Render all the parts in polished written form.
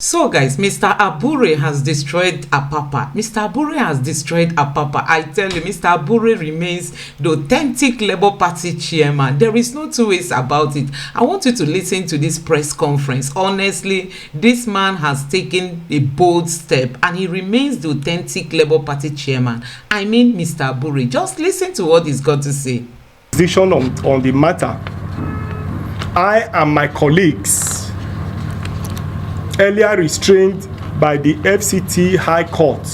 So guys, Mr. Abure has destroyed APAPA. Mr. Abure has destroyed APAPA. I tell you, Mr. Abure remains the authentic Labour Party chairman. There is no two ways about it. I want you to listen to this press conference. Honestly, this man has taken a bold step and he remains the authentic Labour Party chairman. I mean, Mr. Abure, just listen to what he's got to say. Decision on the matter. I and my colleagues, earlier restrained by the FCT High Court,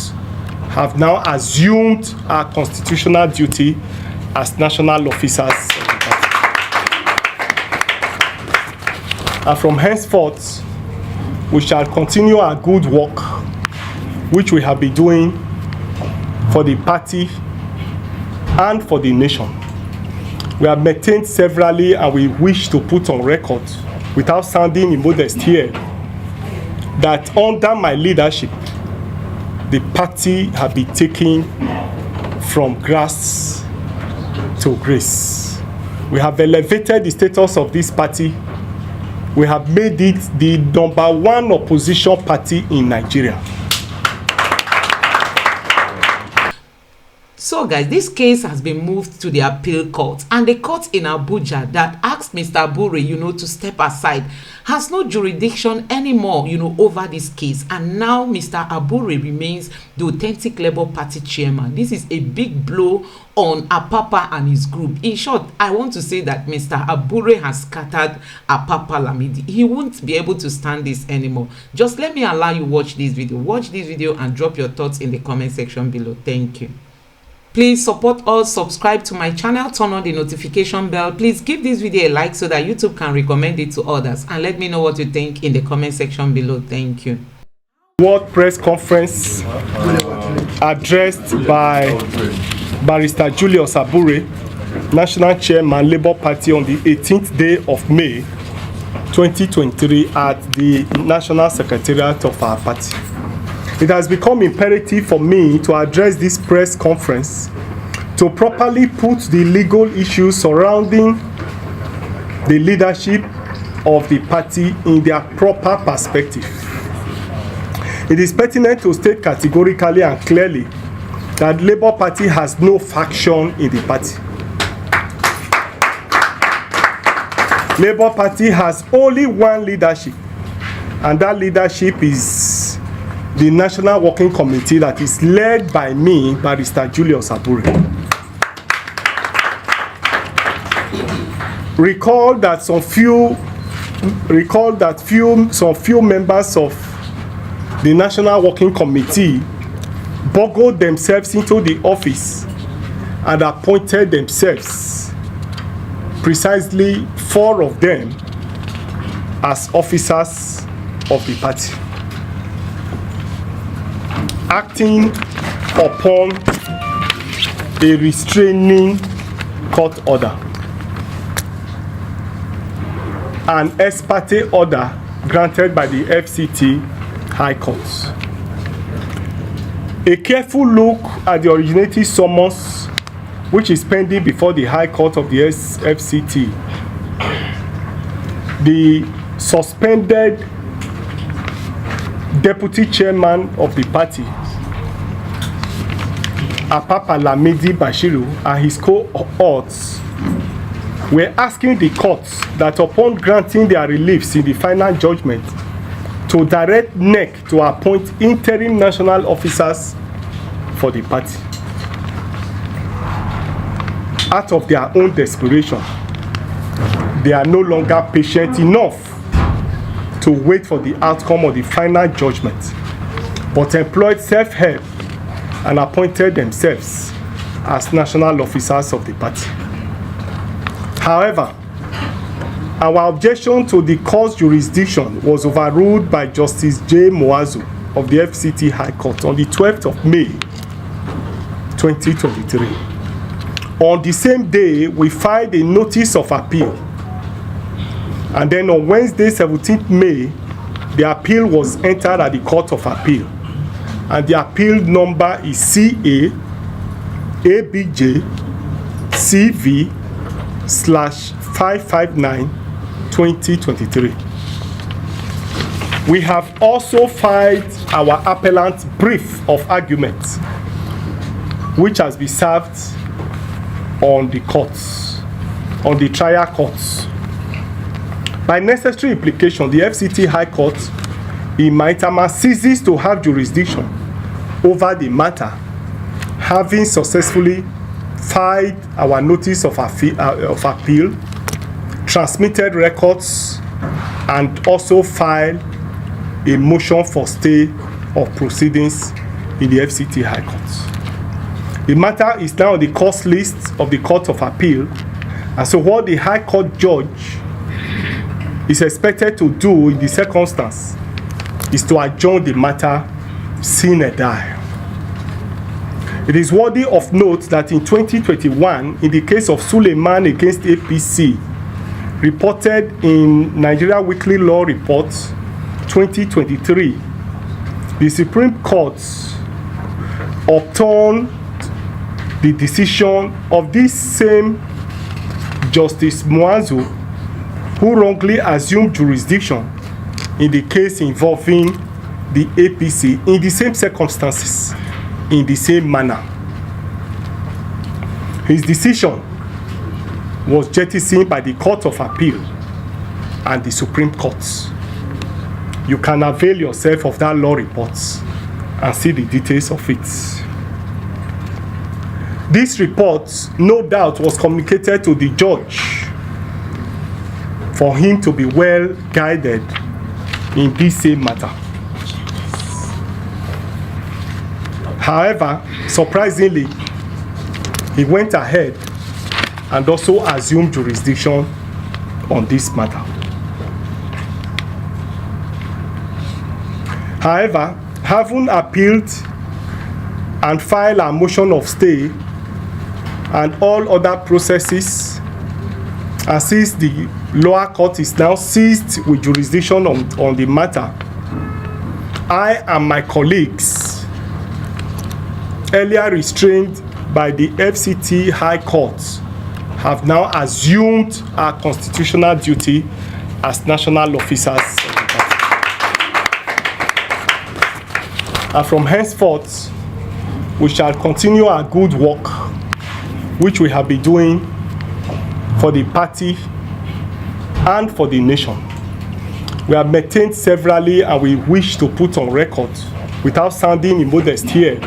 have now assumed our constitutional duty as national officers. And from henceforth, we shall continue our good work, which we have been doing for the party and for the nation. We have maintained severally, and we wish to put on record, without sounding immodest here, that under my leadership, the party have been taken from grass to grace. We have elevated the status of this party. We have made it the #1 opposition party in Nigeria. So guys, this case has been moved to the appeal court, and the court in Abuja that asked Mr. Abure, to step aside has no jurisdiction anymore, over this case. And now Mr. Abure remains the authentic Labour Party chairman. This is a big blow on APAPA and his group. In short, I want to say that Mr. Abure has scattered APAPA Lamidi. He won't be able to stand this anymore. Just let me allow you watch this video. Watch this video and drop your thoughts in the comment section below. Thank you. Please support us, subscribe to my channel, turn on the notification bell. Please give this video a like so that YouTube can recommend it to others, and let me know what you think in the comment section below. Thank you. World press conference addressed by Barrister Julius Abure, National Chairman, Labour Party, on the 18th day of May 2023 at the National Secretariat of our party. It has become imperative for me to address this press conference to properly put the legal issues surrounding the leadership of the party in their proper perspective. It is pertinent to state categorically and clearly that the Labour Party has no faction in the party. Labour Party has only one leadership, and that leadership is the National Working Committee that is led by me, Barrister Julius Abure. Recall that some few members of the National Working Committee burgled themselves into the office and appointed themselves, precisely 4 of them, as officers of the party, acting upon a restraining court order, an ex parte order granted by the FCT High Court. A careful look at the originating summons, which is pending before the High Court of the FCT, the suspended Deputy Chairman of the party, APAPA Lamidi Bashiru, and his cohorts were asking the courts that upon granting their reliefs in the final judgment, to direct INEC to appoint interim national officers for the party. Out of their own desperation, they are no longer patient enough to wait for the outcome of the final judgment, but employed self-help and appointed themselves as national officers of the party. However, our objection to the court's jurisdiction was overruled by Justice J. Moazu of the FCT High Court on the 12th of May 2023. On the same day, we filed a notice of appeal. And then on Wednesday, 17th May, the appeal was entered at the Court of Appeal. And the appeal number is CA ABJ CV/559/2023. We have also filed our appellant brief of argument, which has been served on the courts, on the trial courts. By necessary implication, the FCT High Court in Maitama ceases to have jurisdiction over the matter, having successfully filed our notice of appeal, transmitted records, and also filed a motion for stay of proceedings in the FCT High Court. The matter is now on the course list of the Court of Appeal, and so what the High Court judge is expected to do in the circumstance is to adjourn the matter sine die. It is worthy of note that in 2021, in the case of Suleiman against APC, reported in Nigeria Weekly Law Report 2023, the Supreme Court overturned the decision of this same Justice Muazu, who wrongly assumed jurisdiction in the case involving the APC in the same circumstances, in the same manner. His decision was jettisoned by the Court of Appeal and the Supreme Court. You can avail yourself of that law report and see the details of it. This report, no doubt, was communicated to the judge for him to be well guided in this same matter. However, surprisingly, he went ahead and also assumed jurisdiction on this matter. However, having appealed and filed a motion of stay and all other processes, and since the lower court is now seized with jurisdiction on the matter, I and my colleagues, earlier restrained by the FCT High Court, have now assumed our constitutional duty as national officers. And from henceforth, we shall continue our good work, which we have been doing for the party and for the nation. We have maintained severally, and we wish to put on record, without sounding immodest here,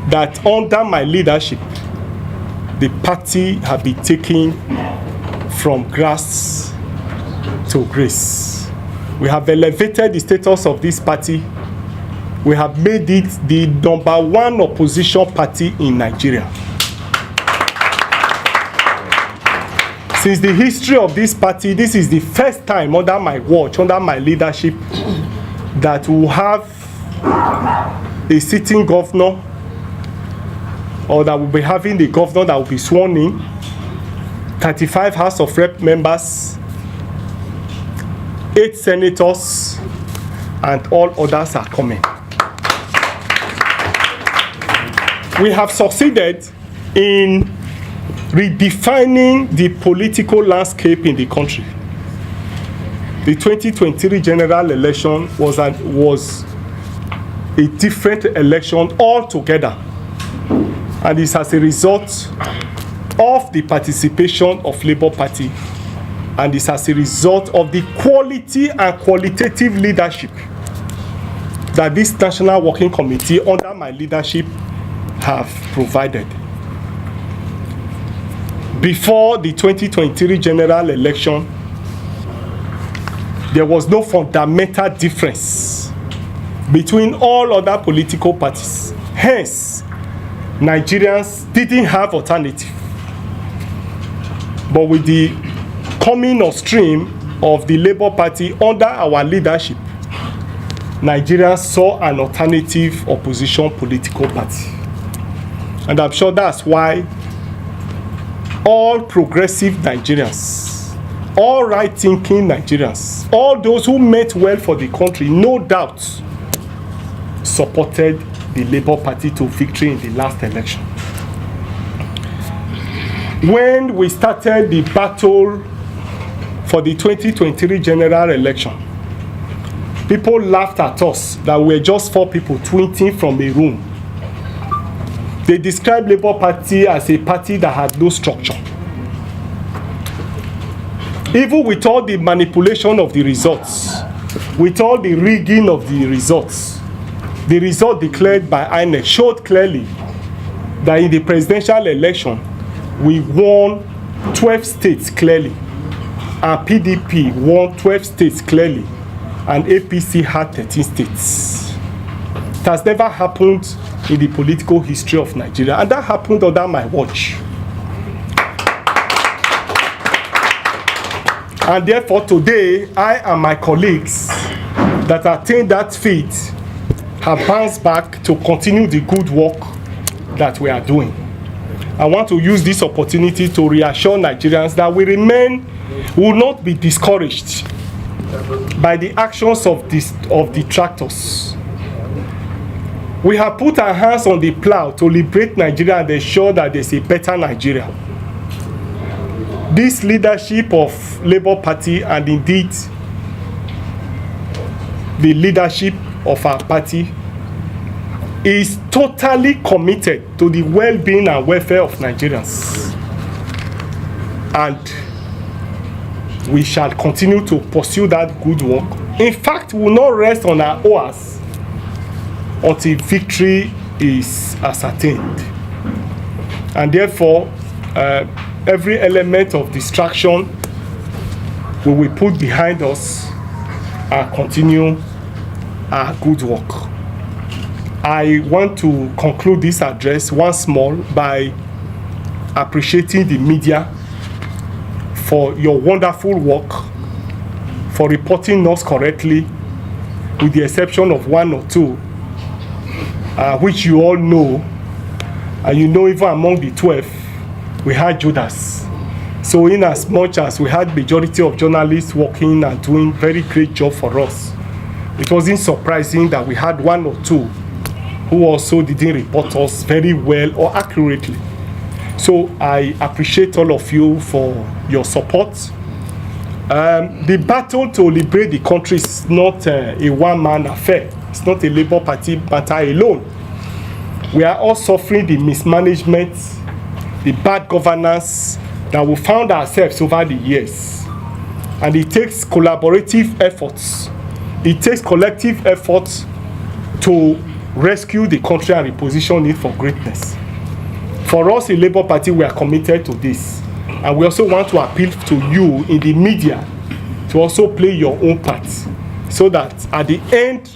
that under my leadership, the party have been taken from grass to grace. We have elevated the status of this party. We have made it the #1 opposition party in Nigeria. Since the history of this party, this is the first time under my watch, under my leadership, that we will have a sitting governor, or that we'll be having the governor that will be sworn in, 35 House of Rep members, 8 senators, and all others are coming. We have succeeded in redefining the political landscape in the country. The 2023 general election was a different election altogether, and it's as a result of the participation of Labour Party, and it's as a result of the quality and qualitative leadership that this National Working Committee under my leadership have provided. Before the 2023 general election, there was no fundamental difference between all other political parties. Hence, Nigerians didn't have alternative. But with the coming on stream of the Labour Party under our leadership, Nigerians saw an alternative opposition political party. And I'm sure that's why all progressive Nigerians, all right-thinking Nigerians, all those who meant well for the country, no doubt supported the Labour Party to victory in the last election. When we started the battle for the 2023 general election, People laughed at us that we were just 4 people tweeting from a room. They described Labour Party as a party that had no structure. Even with all the manipulation of the results, with all the rigging of the results, the result declared by INEC showed clearly that in the presidential election, we won 12 states clearly, and PDP won 12 states clearly, and APC had 13 states. It has never happened in the political history of Nigeria, and that happened under my watch. And therefore today, I and my colleagues that attained that feat have bounced back to continue the good work that we are doing. I want to use this opportunity to reassure Nigerians that we will not be discouraged by the actions of detractors. We have put our hands on the plow to liberate Nigeria and ensure that there's a better Nigeria. This leadership of Labour Party, and indeed the leadership of our party, is totally committed to the well-being and welfare of Nigerians. And we shall continue to pursue that good work. In fact, we will not rest on our oars until victory is ascertained. And therefore, every element of distraction we will put behind us and continue our good work. I want to conclude this address once more by appreciating the media for your wonderful work, for reporting us correctly, with the exception of 1 or 2, which you all know, and you know even among the 12, we had Judas. So in as much as we had majority of journalists working and doing very great job for us, it wasn't surprising that we had 1 or 2 who also didn't report us very well or accurately. So I appreciate all of you for your support. The battle to liberate the country is not a one-man affair. It's not a Labour Party matter alone. We are all suffering the mismanagement, the bad governance that we found ourselves over the years. And it takes collaborative efforts. It takes collective efforts to rescue the country and reposition it for greatness. For us in Labour Party, we are committed to this. And we also want to appeal to you in the media to also play your own part, so that at the end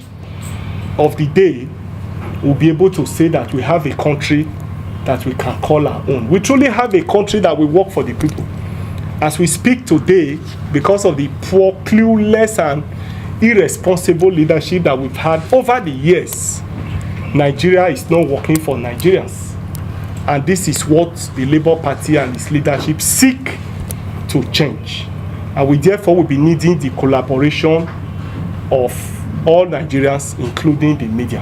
of the day, we'll be able to say that we have a country that we can call our own. We truly have a country that will work for the people. As we speak today, because of the poor, clueless, and irresponsible leadership that we've had over the years, Nigeria is not working for Nigerians. And this is what the Labour Party and its leadership seek to change. And we therefore will be needing the collaboration of all Nigerians, including the media.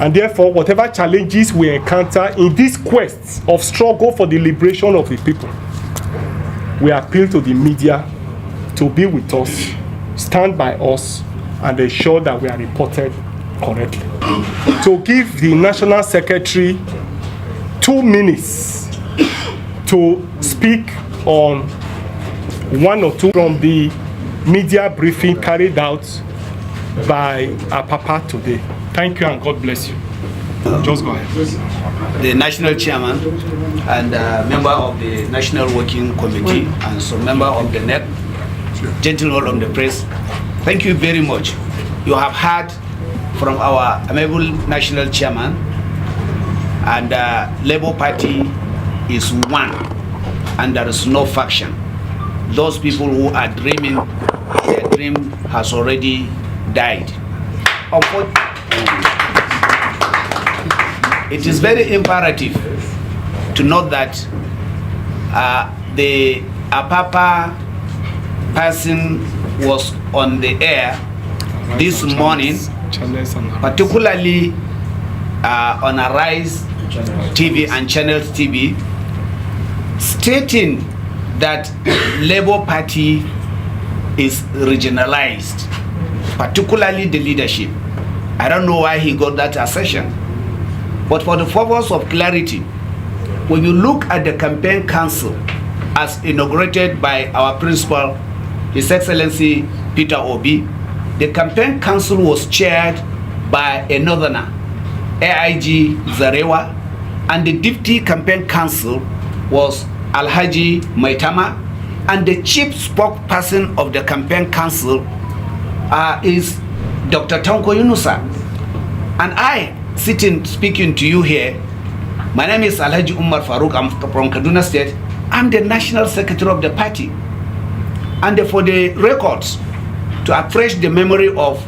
And therefore, whatever challenges we encounter in this quest of struggle for the liberation of the people, we appeal to the media to be with us, stand by us, and ensure that we are reported correctly. To give the National Secretary 2 minutes to speak on 1 or 2 from the media briefing carried out by APAPA today. Thank you and God bless you. Just go ahead. The national chairman and member of the National Working Committee and so member of the NEC, gentlemen of the press, thank you very much. You have heard from our amiable national chairman, and Labour Party is one, and there is no faction. Those people who are dreaming, their dream has already died. It is very imperative to note that the APAPA person was on the air this morning, particularly on Arise TV and Channels TV, stating that Labour Party is regionalized. particularly the leadership. I don't know why he got that assertion. But for the purpose of clarity, when you look at the campaign council as inaugurated by our principal, His Excellency Peter Obi, the campaign council was chaired by a northerner, AIG Zarewa, and the deputy campaign council was Alhaji Maitama, and the chief spokesperson of the campaign council is Dr. Tanko Yunusa. And I, sitting speaking to you here, my name is Alhaji Umar Farouk, I'm from Kaduna State. I'm the national secretary of the party. And for the records, to afresh the memory of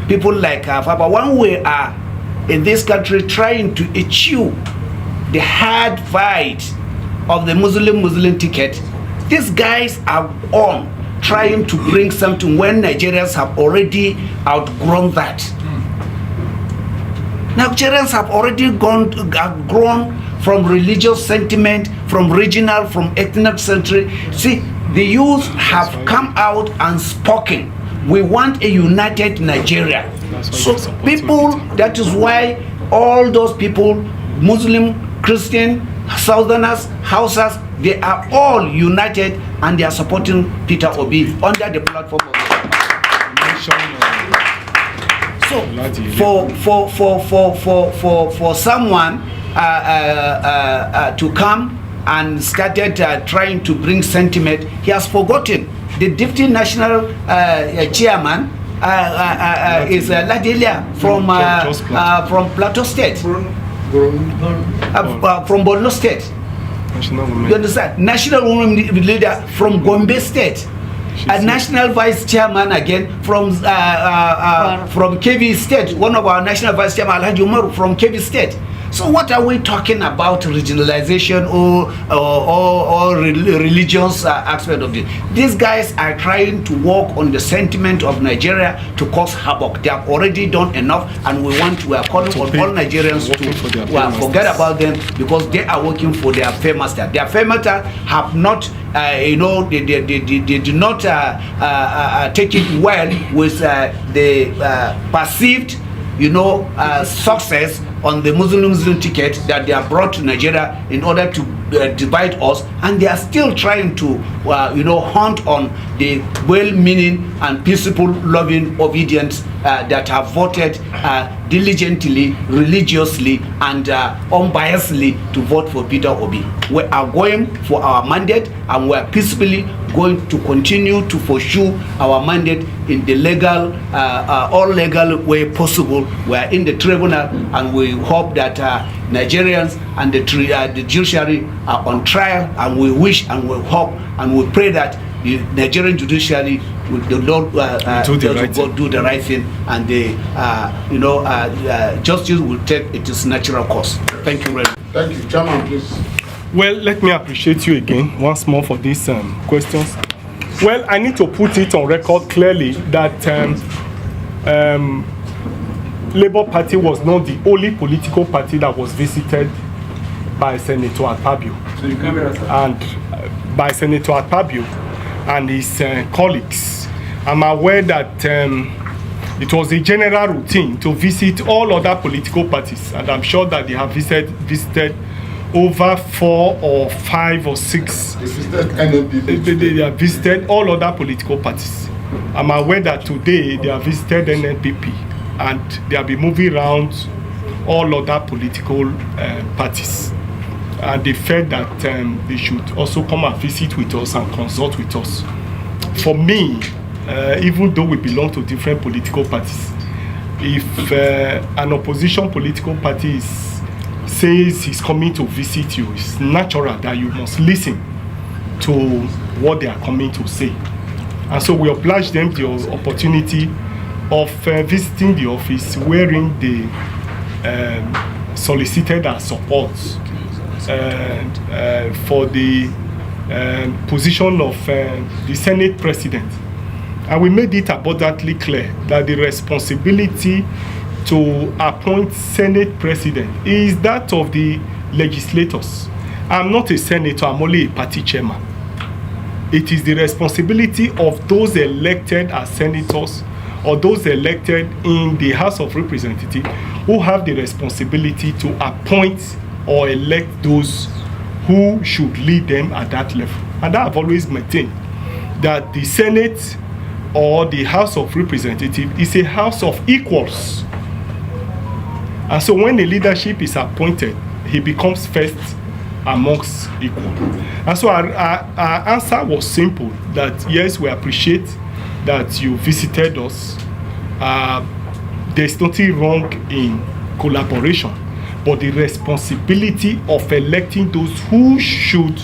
people like APAPA, when we are in this country trying to achieve the hard fight of the Muslim ticket, these guys are on trying to bring something when Nigerians have already outgrown that. Nigerians have already grown from religious sentiment, from regional, from ethnic century. See, the youth have come out and spoken. We want a united Nigeria. So people, that is why all those people, Muslim, Christian, Southerners, Hausas, they are all united and they are supporting Peter Obi under the platform of So for someone to come and started trying to bring sentiment, he has forgotten the deputy national chairman is Ladelia from Plateau State, from Borno State. You understand? National women leader from Gombe State. A national vice chairman again from Kebbi State. One of our national vice chairman, Alhaji Umar, from Kebbi State. So what are we talking about regionalization or religious aspect of this? These guys are trying to work on the sentiment of Nigeria to cause havoc. They have already done enough, and we are calling on all Nigerians to forget about them, because they are working for their paymaster. Their paymaster have not, they do not take it well with the perceived, success on the Muslim ticket that they have brought to Nigeria in order to divide us, and they are still trying to hunt on the well-meaning and peaceful, loving, obedient that have voted diligently, religiously, and unbiasedly to vote for Peter Obi. We are going for our mandate, and we are peacefully going to continue to pursue our mandate in the legal, all legal way possible. We are in the tribunal, and we hope that Nigerians and the judiciary are on trial, and we wish and we hope and we pray that the Nigerian judiciary will do the right thing, and the justice will take its natural course. Thank you very much. Thank you, Chairman, please. Well, let me appreciate you again once more for these questions. Well, I need to put it on record clearly that Labour Party was not the only political party that was visited by Senator Akpabio, and by Senator Akpabio and his colleagues. I'm aware that it was a general routine to visit all other political parties, and I'm sure that they have visited over 4 or 5 or 6. They have visited all other political parties. I'm aware that today they have visited NNPP, and they have been moving around all other political parties. And they felt that they should also come and visit with us and consult with us. For me, even though we belong to different political parties, if an opposition political party says he's coming to visit you, it's natural that you must listen to what they are coming to say. And so we oblige them the opportunity of visiting the office, wherein they solicited our support for the position of the Senate President. And we made it abundantly clear that the responsibility to appoint Senate President is that of the legislators. I'm not a senator, I'm only a party chairman. It is the responsibility of those elected as senators or those elected in the House of Representatives who have the responsibility to appoint or elect those who should lead them at that level. And I've always maintained that the Senate or the House of Representatives is a house of equals. And so when the leadership is appointed, he becomes first amongst equal. And so our answer was simple, that yes, we appreciate that you visited us. There's nothing wrong in collaboration, but the responsibility of electing those who should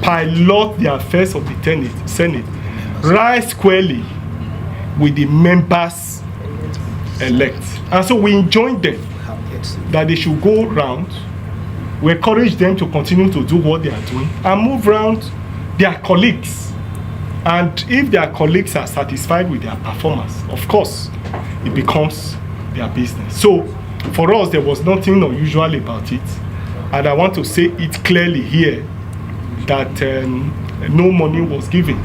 pilot the affairs of the Senate rise squarely with the members elect. And so we enjoined them that they should go round. We encourage them to continue to do what they are doing and move around their colleagues. And if their colleagues are satisfied with their performance, of course, it becomes their business. So for us, there was nothing unusual about it. And I want to say it clearly here that no money was given.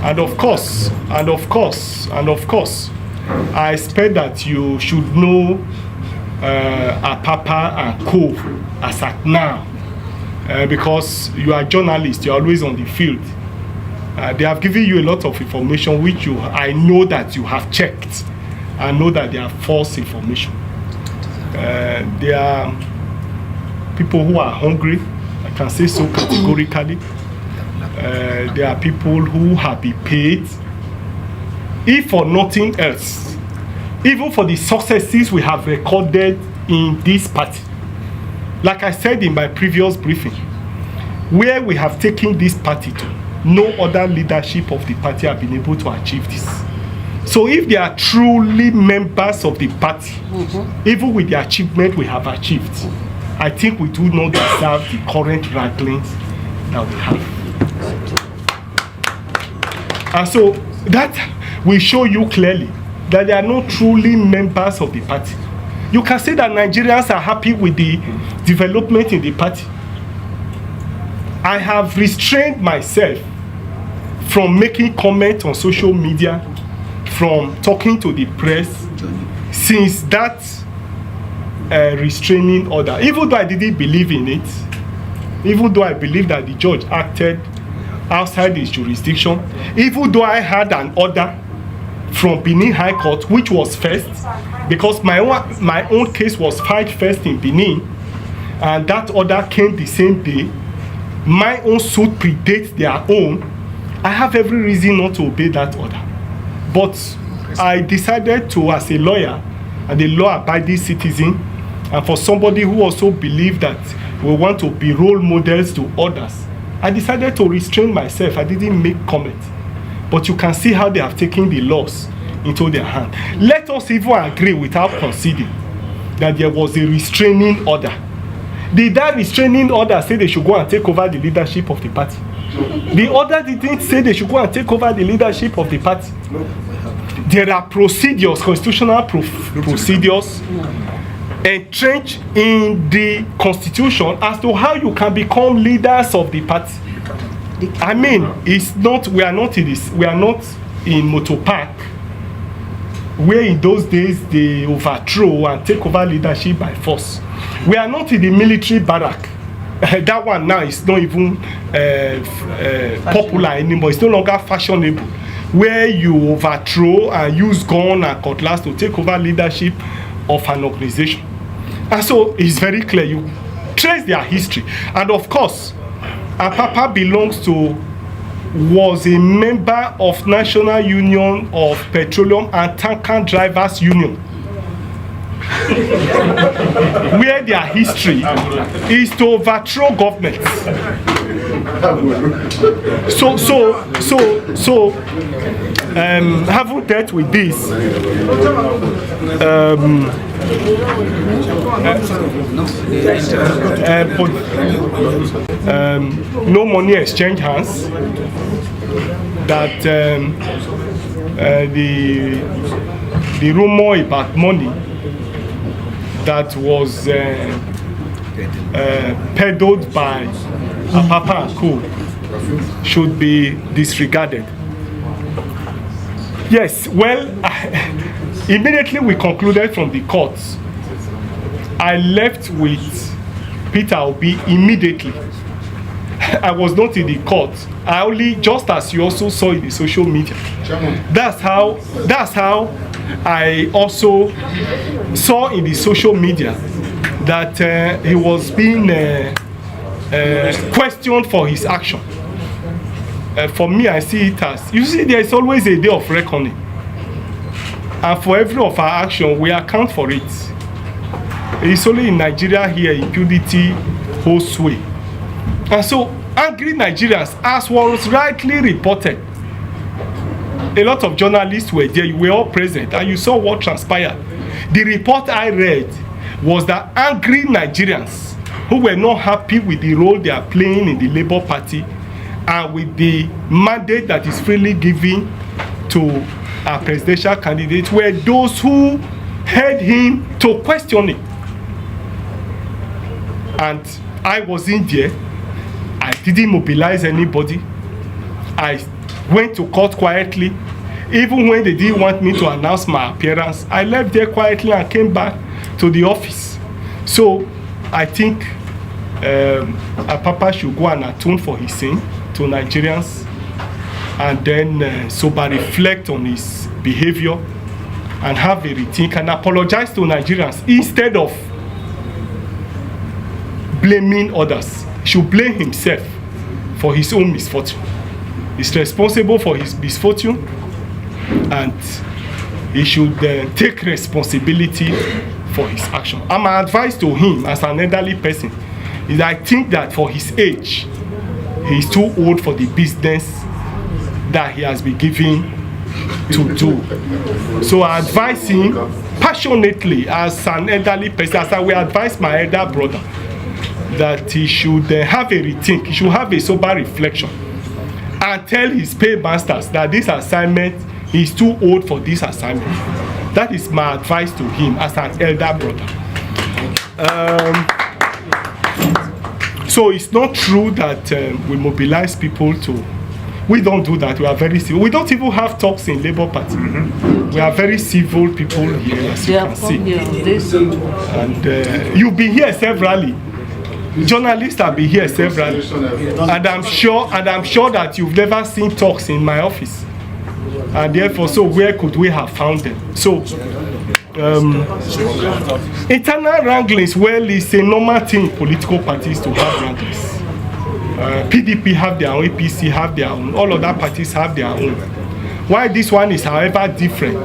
And of course, I expect that you should know APAPA and Co. as at now, because you are journalists, you are always on the field. They have given you a lot of information which I know that you have checked. I know that they are false information. There are people who are hungry, I can say so categorically. There are people who have been paid, if for nothing else, even for the successes we have recorded in this party. Like I said in my previous briefing, where we have taken this party to, no other leadership of the party have been able to achieve this. So if they are truly members of the party, even with the achievement we have achieved, I think we do not deserve the current ranklings that we have. And so that will show you clearly that they are not truly members of the party. You can say that Nigerians are happy with the development in the party. I have restrained myself from making comments on social media, from talking to the press, since that restraining order. Even though I didn't believe in it, even though I believe that the judge acted outside his jurisdiction, even though I had an order from Benin High Court, which was first, because my own case was filed first in Benin, and that order came the same day. My own suit predates their own. I have every reason not to obey that order. But I decided to, as a lawyer and a law-abiding citizen, and for somebody who also believed that we want to be role models to others, I decided to restrain myself. I didn't make comment. But you can see how they have taken the laws into their hand. Let us even agree without conceding that there was a restraining order. Did that restraining order say they should go and take over the leadership of the party? The order didn't say they should go and take over the leadership of the party. There are procedures, constitutional procedures, entrenched in the constitution as to how you can become leaders of the party. I mean, it's not, we are not in motor park, where in those days they overthrow and take over leadership by force. We are not in the military barrack. That one now is not even popular anymore. It's no longer fashionable, where you overthrow and use gun and cutlass to take over leadership of an organization. And so it's very clear. You trace their history. And of course, APAPA was a member of National Union of Petroleum and Tanker Drivers Union, where their history is to overthrow governments. So having dealt with this, no money exchange hands, that the rumor about money that was peddled by APAPA and Co. should be disregarded. Yes, well, immediately we concluded from the courts. I left with Peter Obi immediately. I was not in the court. I only, just as you also saw in the social media. That's how I also saw in the social media that he was being questioned for his action. For me, I see it as, you see, there is always a day of reckoning. And for every of our action, we account for it. It's only in Nigeria here impunity holds sway. And so, angry Nigerians, as was rightly reported, a lot of journalists were there, you were all present, and you saw what transpired. The report I read was that angry Nigerians who were not happy with the role they are playing in the Labour Party and with the mandate that is freely given to our presidential candidate were those who heard him to question it. And I was in there. I didn't mobilize anybody. I went to court quietly. Even when they didn't want me to announce my appearance, I left there quietly and came back to the office. So I think APAPA should go and atone for his sin to Nigerians and then sober reflect on his behavior and have a rethink and apologize to Nigerians instead of blaming others. He should blame himself for his own misfortune. He's responsible for his misfortune and he should take responsibility for his action. And my advice to him as an elderly person is I think that for his age, he is too old for the business that he has been given to do. So I advise him passionately as an elderly person, as I will advise my elder brother, that he should have a rethink, he should have a sober reflection and tell his paymasters that this assignment is too old for this assignment. That is my advice to him as an elder brother. So it's not true that we mobilize people to, we don't do that, we are very civil. We don't even have talks in Labour Party. We are very civil people here, as you can see. And you've been here severally. Journalists have been here severally. And I'm sure that you've never seen talks in my office. And therefore, so where could we have found them? So, internal wranglings, well, it's a normal thing in political parties to have wranglings. PDP have their own, APC have their own, all other parties have their own. Why this one is, however, different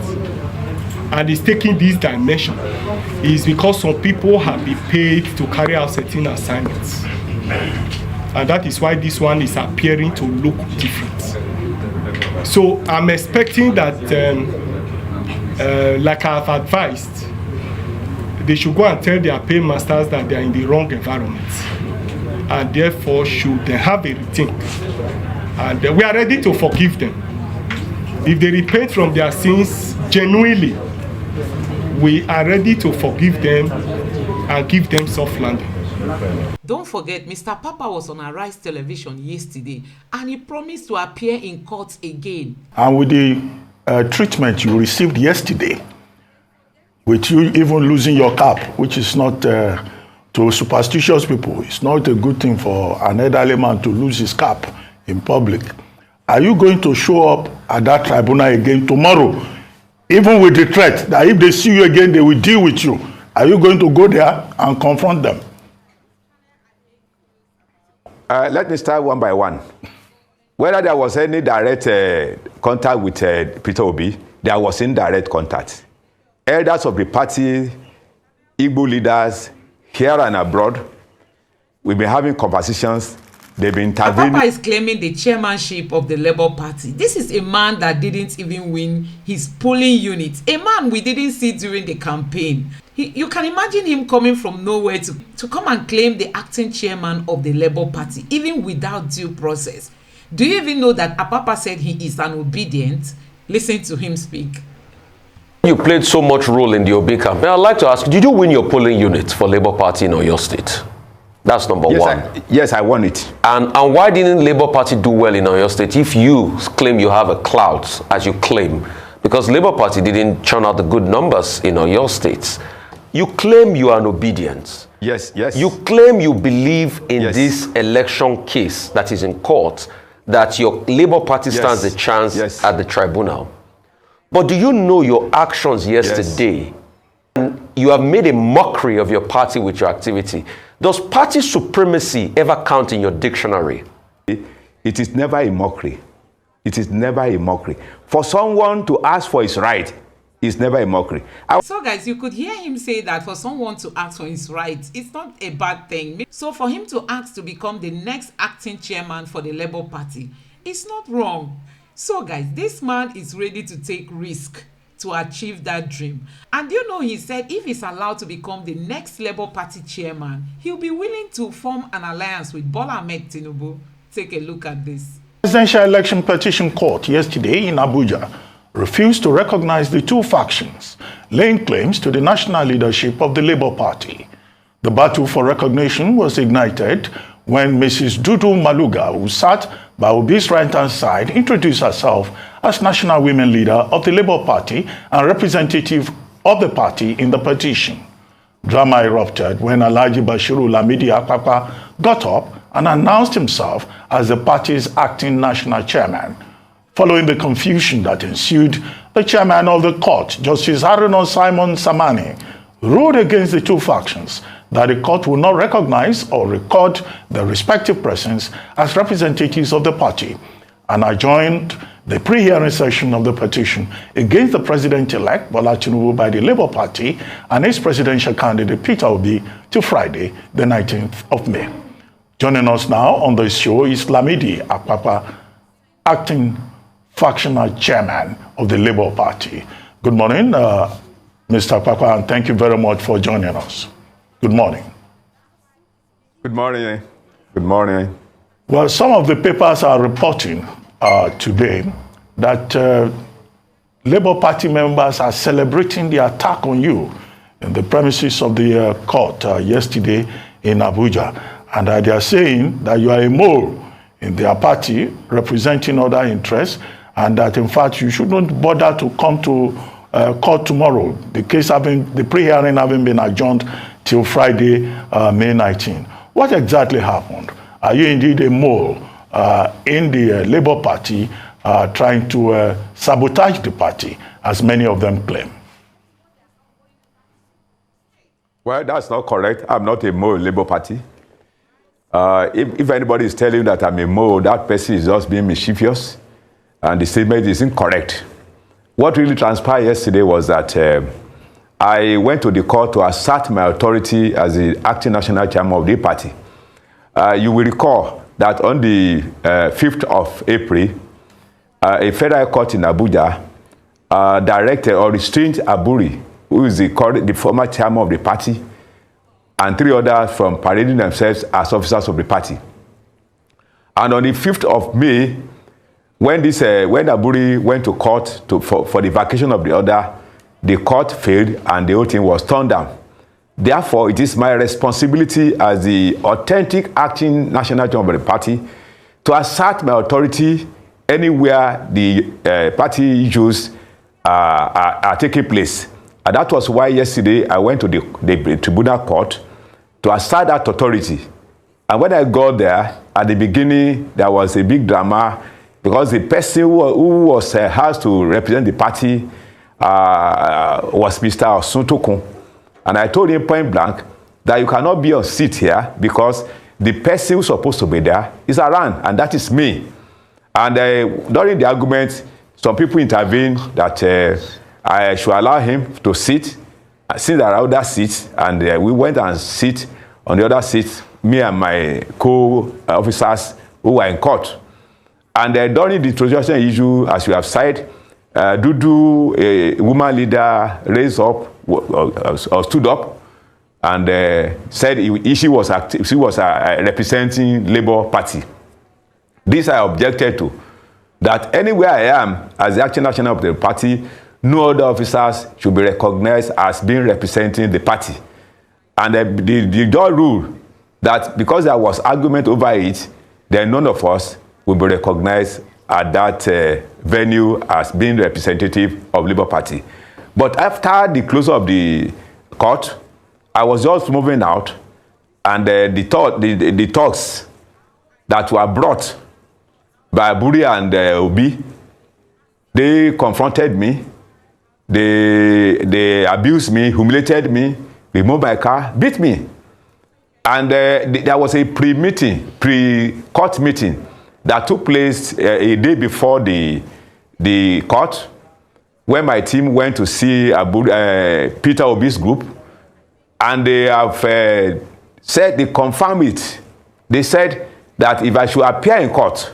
and is taking this dimension is because some people have been paid to carry out certain assignments. And that is why this one is appearing to look different. So I'm expecting that, like I've advised, they should go and tell their paymasters that they are in the wrong environment and therefore should have a rethink. And we are ready to forgive them. If they repent from their sins genuinely, we are ready to forgive them and give them soft landing. Don't forget, Mr. Papa was on Arise Television yesterday and he promised to appear in court again. And with the treatment you received yesterday, with you even losing your cap, which is not, to superstitious people, it's not a good thing for an elderly man to lose his cap in public. Are you going to show up at that tribunal again tomorrow, even with the threat that if they see you again, they will deal with you? Are you going to go there and confront them? Let me start one by one. Whether there was any direct contact with Peter Obi, there was indirect contact. Elders of the party, Igbo leaders, here and abroad, we've been having conversations. They've been intervening. Papa is claiming the chairmanship of the Labour Party. This is a man that didn't even win his polling unit. A man we didn't see during the campaign. You can imagine him coming from nowhere to come and claim the acting chairman of the Labour Party, even without due process. Do you even know that APAPA said he is an obedient? Listen to him speak. You played so much role in the Obi campaign. I'd like to ask, did you win your polling unit for Labour Party in Oyo State? That's number one. Yes, I won it. And why didn't Labour Party do well in Oyo State if you claim you have a clout, as you claim, because Labour Party didn't churn out the good numbers in your states. You claim you are an obedient. Yes, yes. You claim you believe in Yes. this election case that is in court, that your Labour Party stands a chance at the tribunal. But do you know your actions yesterday? And you have made a mockery of your party with your activity. Does party supremacy ever count in your dictionary? It is never a mockery. It is never a mockery. For someone to ask for his right is never a mockery. So guys, you could hear him say that for someone to ask for his rights, it's not a bad thing. So for him to ask to become the next acting chairman for the Labour Party, it's not wrong. So guys, this man is ready to take risk to achieve that dream. And you know, he said if he's allowed to become the next Labour Party chairman, he'll be willing to form an alliance with Bola Ahmed Tinubu. Take a look at this. Presidential Election Petition Court yesterday in Abuja refused to recognize the two factions, laying claims to the national leadership of the Labour Party. The battle for recognition was ignited when Mrs. Dudu Maluga, who sat by Obi's right-hand side, introduced herself as national women leader of the Labour Party and representative of the party in the petition. Drama erupted when Alhaji Bashiru Lamidi APAPA got up and announced himself as the party's acting national chairman. Following the confusion that ensued, the chairman of the court, Justice Haruna Simon Samani, ruled against the two factions that the court will not recognize or record their respective presence as representatives of the party, and adjourned the pre-hearing session of the petition against the president-elect Bola Tinubu by the Labour Party and its presidential candidate Peter Obi to Friday, the 19th of May. Joining us now on the show is Lamidi APAPA, acting factional chairman of the Labour Party. Good morning, Mr. APAPA, and thank you very much for joining us. Good morning. Good morning. Good morning. Well, some of the papers are reporting today that Labour Party members are celebrating the attack on you in the premises of the court yesterday in Abuja. And they are saying that you are a mole in their party representing other interests, and that in fact you shouldn't bother to come to court tomorrow. The case the pre-hearing having been adjourned till Friday, May 19. What exactly happened? Are you indeed a mole in the Labour Party trying to sabotage the party, as many of them claim? Well, that's not correct. I'm not a mole in Labour Party. If anybody is telling you that I'm a mole, that person is just being mischievous, and the statement is incorrect. What really transpired yesterday was that I went to the court to assert my authority as the acting national chairman of the party. You will recall that on the 5th of April, a federal court in Abuja directed or restrained Abure, who is the former chairman of the party, and 3 others from parading themselves as officers of the party. And on the 5th of May, when Abure went to court for the vacation of the order, the court failed and the whole thing was turned down. Therefore, it is my responsibility as the authentic acting national chairman of the party to assert my authority anywhere the party issues are taking place. And that was why yesterday I went to the Tribunal court to assert that authority. And when I got there, at the beginning, there was a big drama because the person who was asked to represent the party was Mr. Osuntokun. And I told him point blank that you cannot be on seat here because the person who's supposed to be there is around, and that is me. And during the argument, some people intervened that I should allow him to sit, since there are other seats, and we went and sit on the other seat, me and my co-officers who were in court. And during the transaction issue, as you have said, Dudu, a woman leader, raised up or stood up and said she was representing Labour Party. This I objected to, that anywhere I am as the acting national of the party, no other officers should be recognized as being representing the party. And the judge ruled that because there was argument over it, then none of us will be recognized at that venue as being representative of Labour Party. But after the close of the court, I was just moving out, and the talks that were brought by Abure and Obi, they confronted me, they abused me, humiliated me, removed my car, beat me. And there was a pre-court meeting that took place a day before the court, where my team went to see Peter Obi's group, and they have said, they confirmed it. They said that if I should appear in court,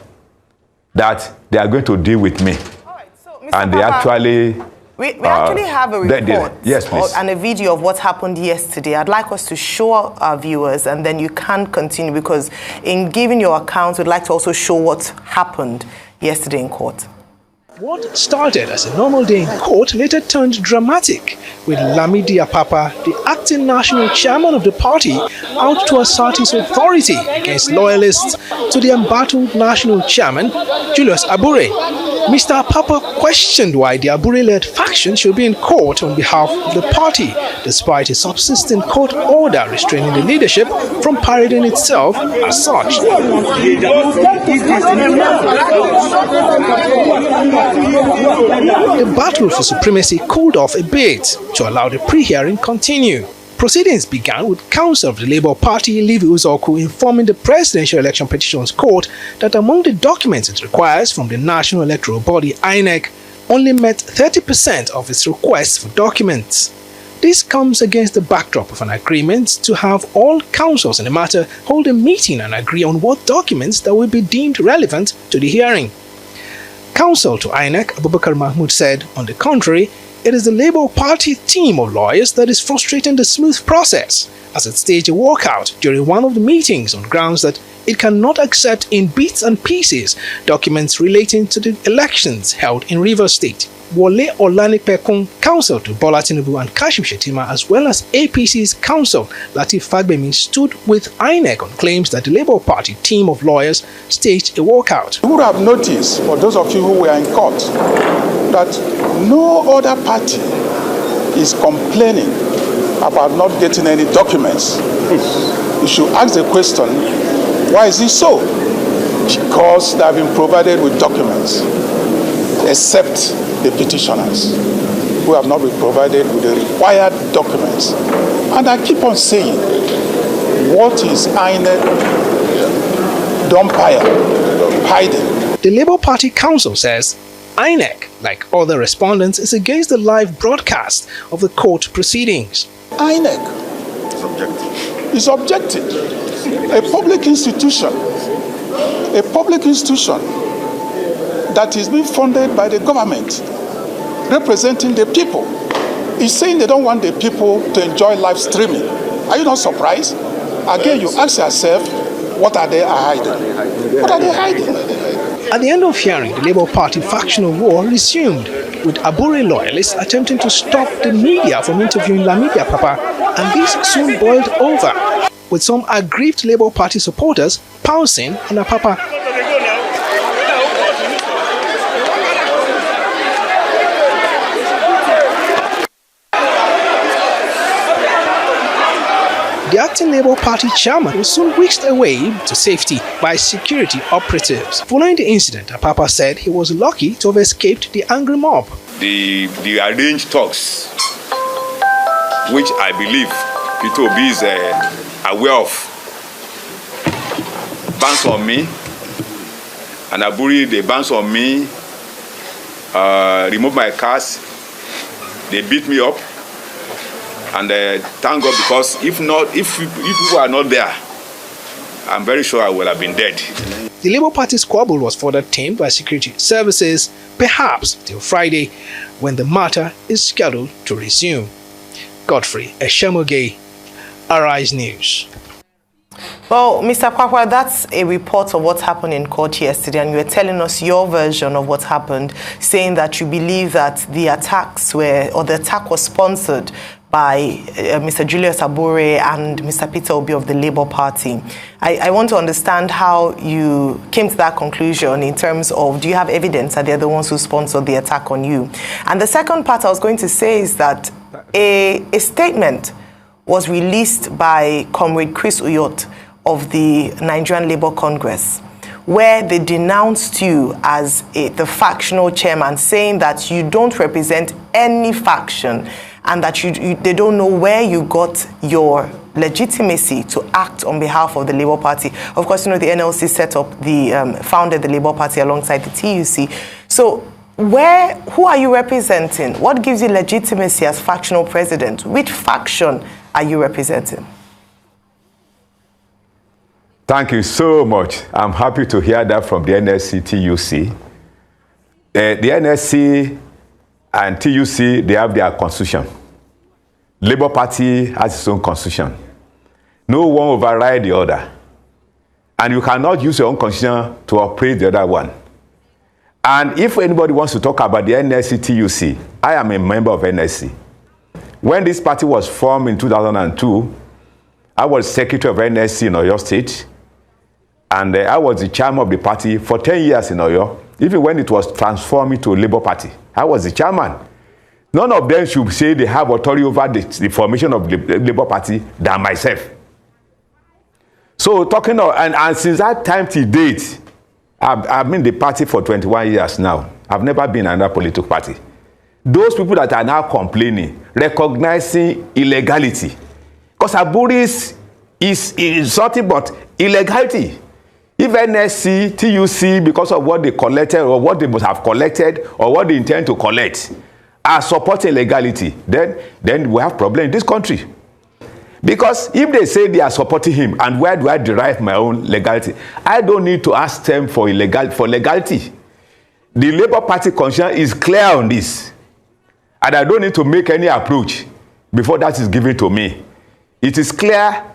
that they are going to deal with me. All right, so, Mr. And Papa, they actually... We actually have a report yes, please. And a video of what happened yesterday. I'd like us to show our viewers, and then you can continue, because in giving your account, we'd like to also show what happened yesterday in court. What started as a normal day in court later turned dramatic, with Lamidi APAPA, the acting national chairman of the party, out to assert his authority against loyalists to the embattled national chairman, Julius Abure. Mr. APAPA questioned why the Abure-led faction should be in court on behalf of the party, despite a subsisting court order restraining the leadership from parading itself as such. The battle for supremacy cooled off a bit to allow the pre-hearing continue. Proceedings began with counsel of the Labour Party, Levi Uzoku, informing the Presidential Election Petitions Court that among the documents it requires from the National Electoral Body, INEC, only met 30% of its requests for documents. This comes against the backdrop of an agreement to have all councils in the matter hold a meeting and agree on what documents that will be deemed relevant to the hearing. Counsel to INEC, Abubakar Mahmood, said, on the contrary, it is the Labour Party team of lawyers that is frustrating the smooth process, as it staged a walkout during one of the meetings on grounds that it cannot accept in bits and pieces documents relating to the elections held in Rivers State. Wole Olanipekun, counsel to Bola Tinubu and Kashim Shettima, as well as APC's counsel Lateef Fagbemi, stood with INEC on claims that the Labour Party team of lawyers staged a walkout. You would have noticed, for those of you who were in court, that no other party is complaining about not getting any documents. You should ask the question, why is it so? Because they have been provided with documents, except the petitioners, who have not been provided with the required documents. And I keep on saying, what is INEC hiding? The Labour Party counsel says INEC, like other respondents, is against the live broadcast of the court proceedings. INEC is objective. A public institution that is being funded by the government, representing the people, is saying they don't want the people to enjoy live streaming. Are you not surprised? Again, you ask yourself, what are they hiding? What are they hiding? At the end of hearing, the Labour Party factional war resumed, with Abure loyalists attempting to stop the media from interviewing Lamidi APAPA, and this soon boiled over, with some aggrieved Labour Party supporters pouncing on APAPA. The acting Labour Party chairman was soon whisked away to safety by security operatives. Following the incident, APAPA said he was lucky to have escaped the angry mob. The arranged talks, which I believe Peter Obi is aware of, bounce on me, and Abure, they bounce on me, remove my cars, they beat me up. And thank God, because if people are not there, I'm very sure I would have been dead. The Labour Party's squabble was further tamed by security services, perhaps till Friday, when the matter is scheduled to resume. Godfrey Eshemoge, Arise News. Well, Mr. Kwakwa, that's a report of what happened in court yesterday, and you were telling us your version of what happened, saying that you believe that the attack was sponsored by Mr. Julius Abure and Mr. Peter Obi of the Labour Party. I want to understand how you came to that conclusion in terms of, do you have evidence that they're the ones who sponsored the attack on you? And the second part I was going to say is that a statement was released by Comrade Chris Uyot of the Nigerian Labour Congress, where they denounced you as the factional chairman, saying that you don't represent any faction and that they don't know where you got your legitimacy to act on behalf of the Labour Party. Of course, you know, the NLC set up founded the Labour Party alongside the TUC. So who are you representing? What gives you legitimacy as factional president? Which faction are you representing? Thank you so much. I'm happy to hear that from the NSC TUC. The NSC and TUC, they have their constitution. Labour Party has its own constitution. No one override the other. And you cannot use your own constitution to operate the other one. And if anybody wants to talk about the NSC TUC, I am a member of NSC. When this party was formed in 2002, I was secretary of NSC in Oyo State. And I was the chairman of the party for 10 years in Oyo. Even when it was transformed into a Labour Party, I was the chairman. None of them should say they have authority over the formation of the Labour Party than myself. So talking of, and since that time till date, I've been in the party for 21 years now. I've never been in another political party. Those people that are now complaining, recognizing illegality, because Abure is something but illegality. If NSC, TUC, because of what they collected or what they must have collected or what they intend to collect, are supporting legality, then we have problem in this country. Because if they say they are supporting him, and where do I derive my own legality? I don't need to ask them for legality. The Labour Party constitution is clear on this. And I don't need to make any approach before that is given to me. It is clear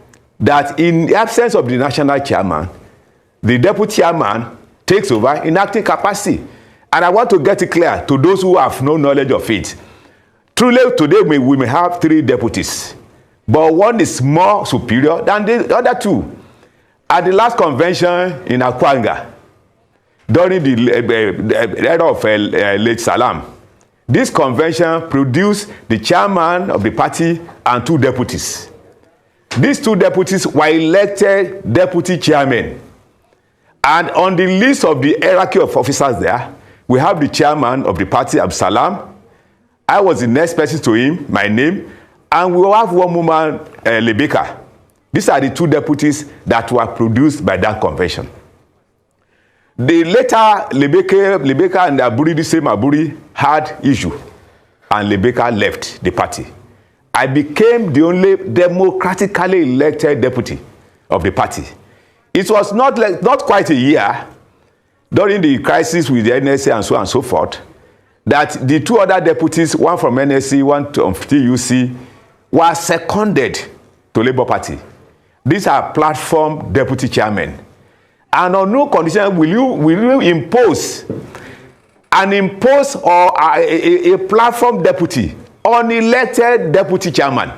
that in the absence of the national chairman, the deputy chairman takes over in acting capacity. And I want to get it clear to those who have no knowledge of it. Truly, today we may have 3 deputies, but one is more superior than the other 2. At the last convention in Akwanga, during the era of late Salam, this convention produced the chairman of the party and 2 deputies. These 2 deputies were elected deputy chairmen. And on the list of the hierarchy of officers there, we have the chairman of the party, Absalam. I was the next person to him, my name. And we have one woman, Lebeka. These are the 2 deputies that were produced by that convention. The later, Lebeka and Abure, the same Abure, had issue. And Lebeka left the party. I became the only democratically elected deputy of the party. It was not quite a year during the crisis with the NSA and so on and so forth, that the 2 other deputies, one from NSC, one from TUC, were seconded to Labour Party. These are platform deputy chairmen. And on no condition will you impose or a platform deputy on elected deputy chairman.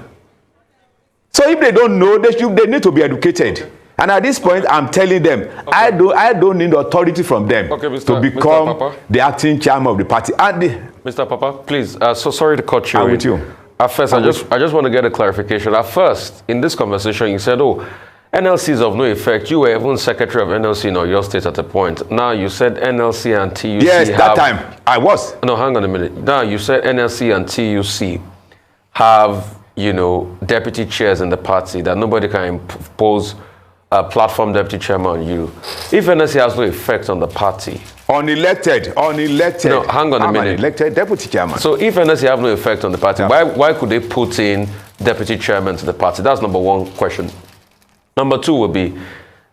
So if they don't know, they need to be educated. And at this point, I'm telling them, okay, I don't need authority from them to become the acting chairman of the party. Mr. Papa, please, so sorry to cut you. I'm with you. At first, I just want to get a clarification. At first, in this conversation, you said, oh, NLC is of no effect. You were even secretary of NLC in Oyo State at a point. Now you said NLC and TUC Yes, that time, I was. No, hang on a minute. Now you said NLC and TUC have, deputy chairs in the party, that nobody can impose a platform deputy chairman on you. If NLC has no effect on the party. Unelected. No, hang on a minute. An elected deputy chairman. So if NLC have no effect on the party, yeah, why could they put in deputy chairman to the party? That's number 1 question. Number 2 would be,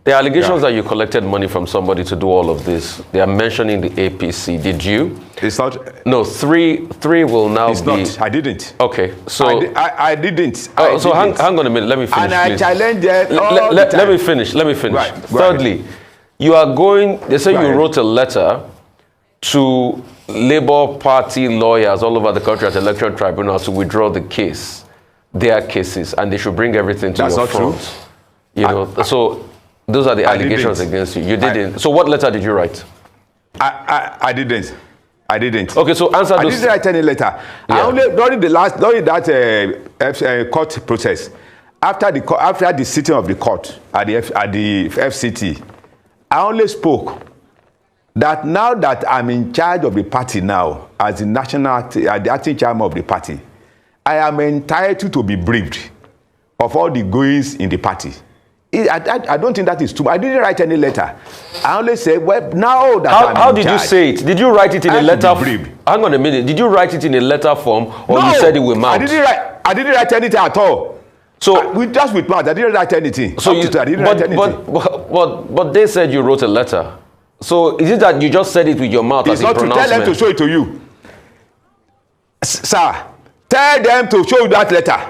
the allegations that you collected money from somebody to do all of this, they are mentioning the APC. Did you? It's not. No, three will now it's be. Not. I didn't. Okay, so. I didn't. Hang on a minute, let me finish, and please. I challenged them Let me finish. Right. Thirdly, you are going, they say you wrote a letter to Labour Party lawyers all over the country at Election Tribunal to withdraw the case. their cases and they should bring everything to That's your not front. true. You know, so those are the allegations against you. You didn't. So what letter did you write? I didn't. I didn't. Okay, so answer those. I didn't write any letter. I only during that court process, after the sitting of the court at the FCT, I only spoke that now that I'm in charge of the party now, as the acting chairman of the party, I am entitled to be briefed of all the goings in the party. I don't think that is true. I didn't write any letter. I only said, well, now that I'm in charge. How did you say it? Did you write it in a letter? Hang on a minute. Did you write it in a letter form, or you said it with mouth? I didn't write anything at all. So just with mouth, I didn't write anything. So but they said you wrote a letter. So is it that you just said it with your mouth as a pronouncement? It's not to tell them to show it to you. Sir, tell them to show you that letter.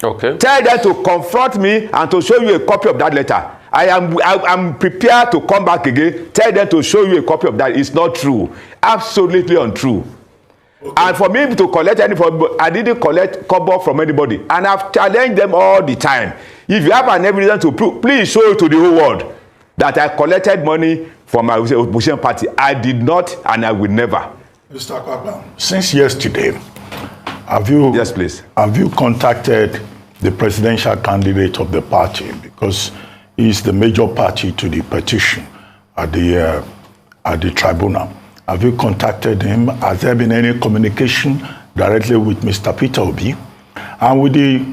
Okay. Tell them to confront me and to show you a copy of that letter. I'm prepared to come back again. Tell them to show you a copy of that. It's not true. Absolutely untrue. Okay. And for me to collect anything, I didn't collect kobo from anybody. And I've challenged them all the time. If you have an evidence to prove, please show it to the whole world that I collected money from my opposition party. I did not, and I will never. Mr. Kwakwa, since yesterday, yes, please. Have you contacted the presidential candidate of the party, because he is the major party to the petition at the tribunal? Have you contacted him? Has there been any communication directly with Mr. Peter Obi? And with the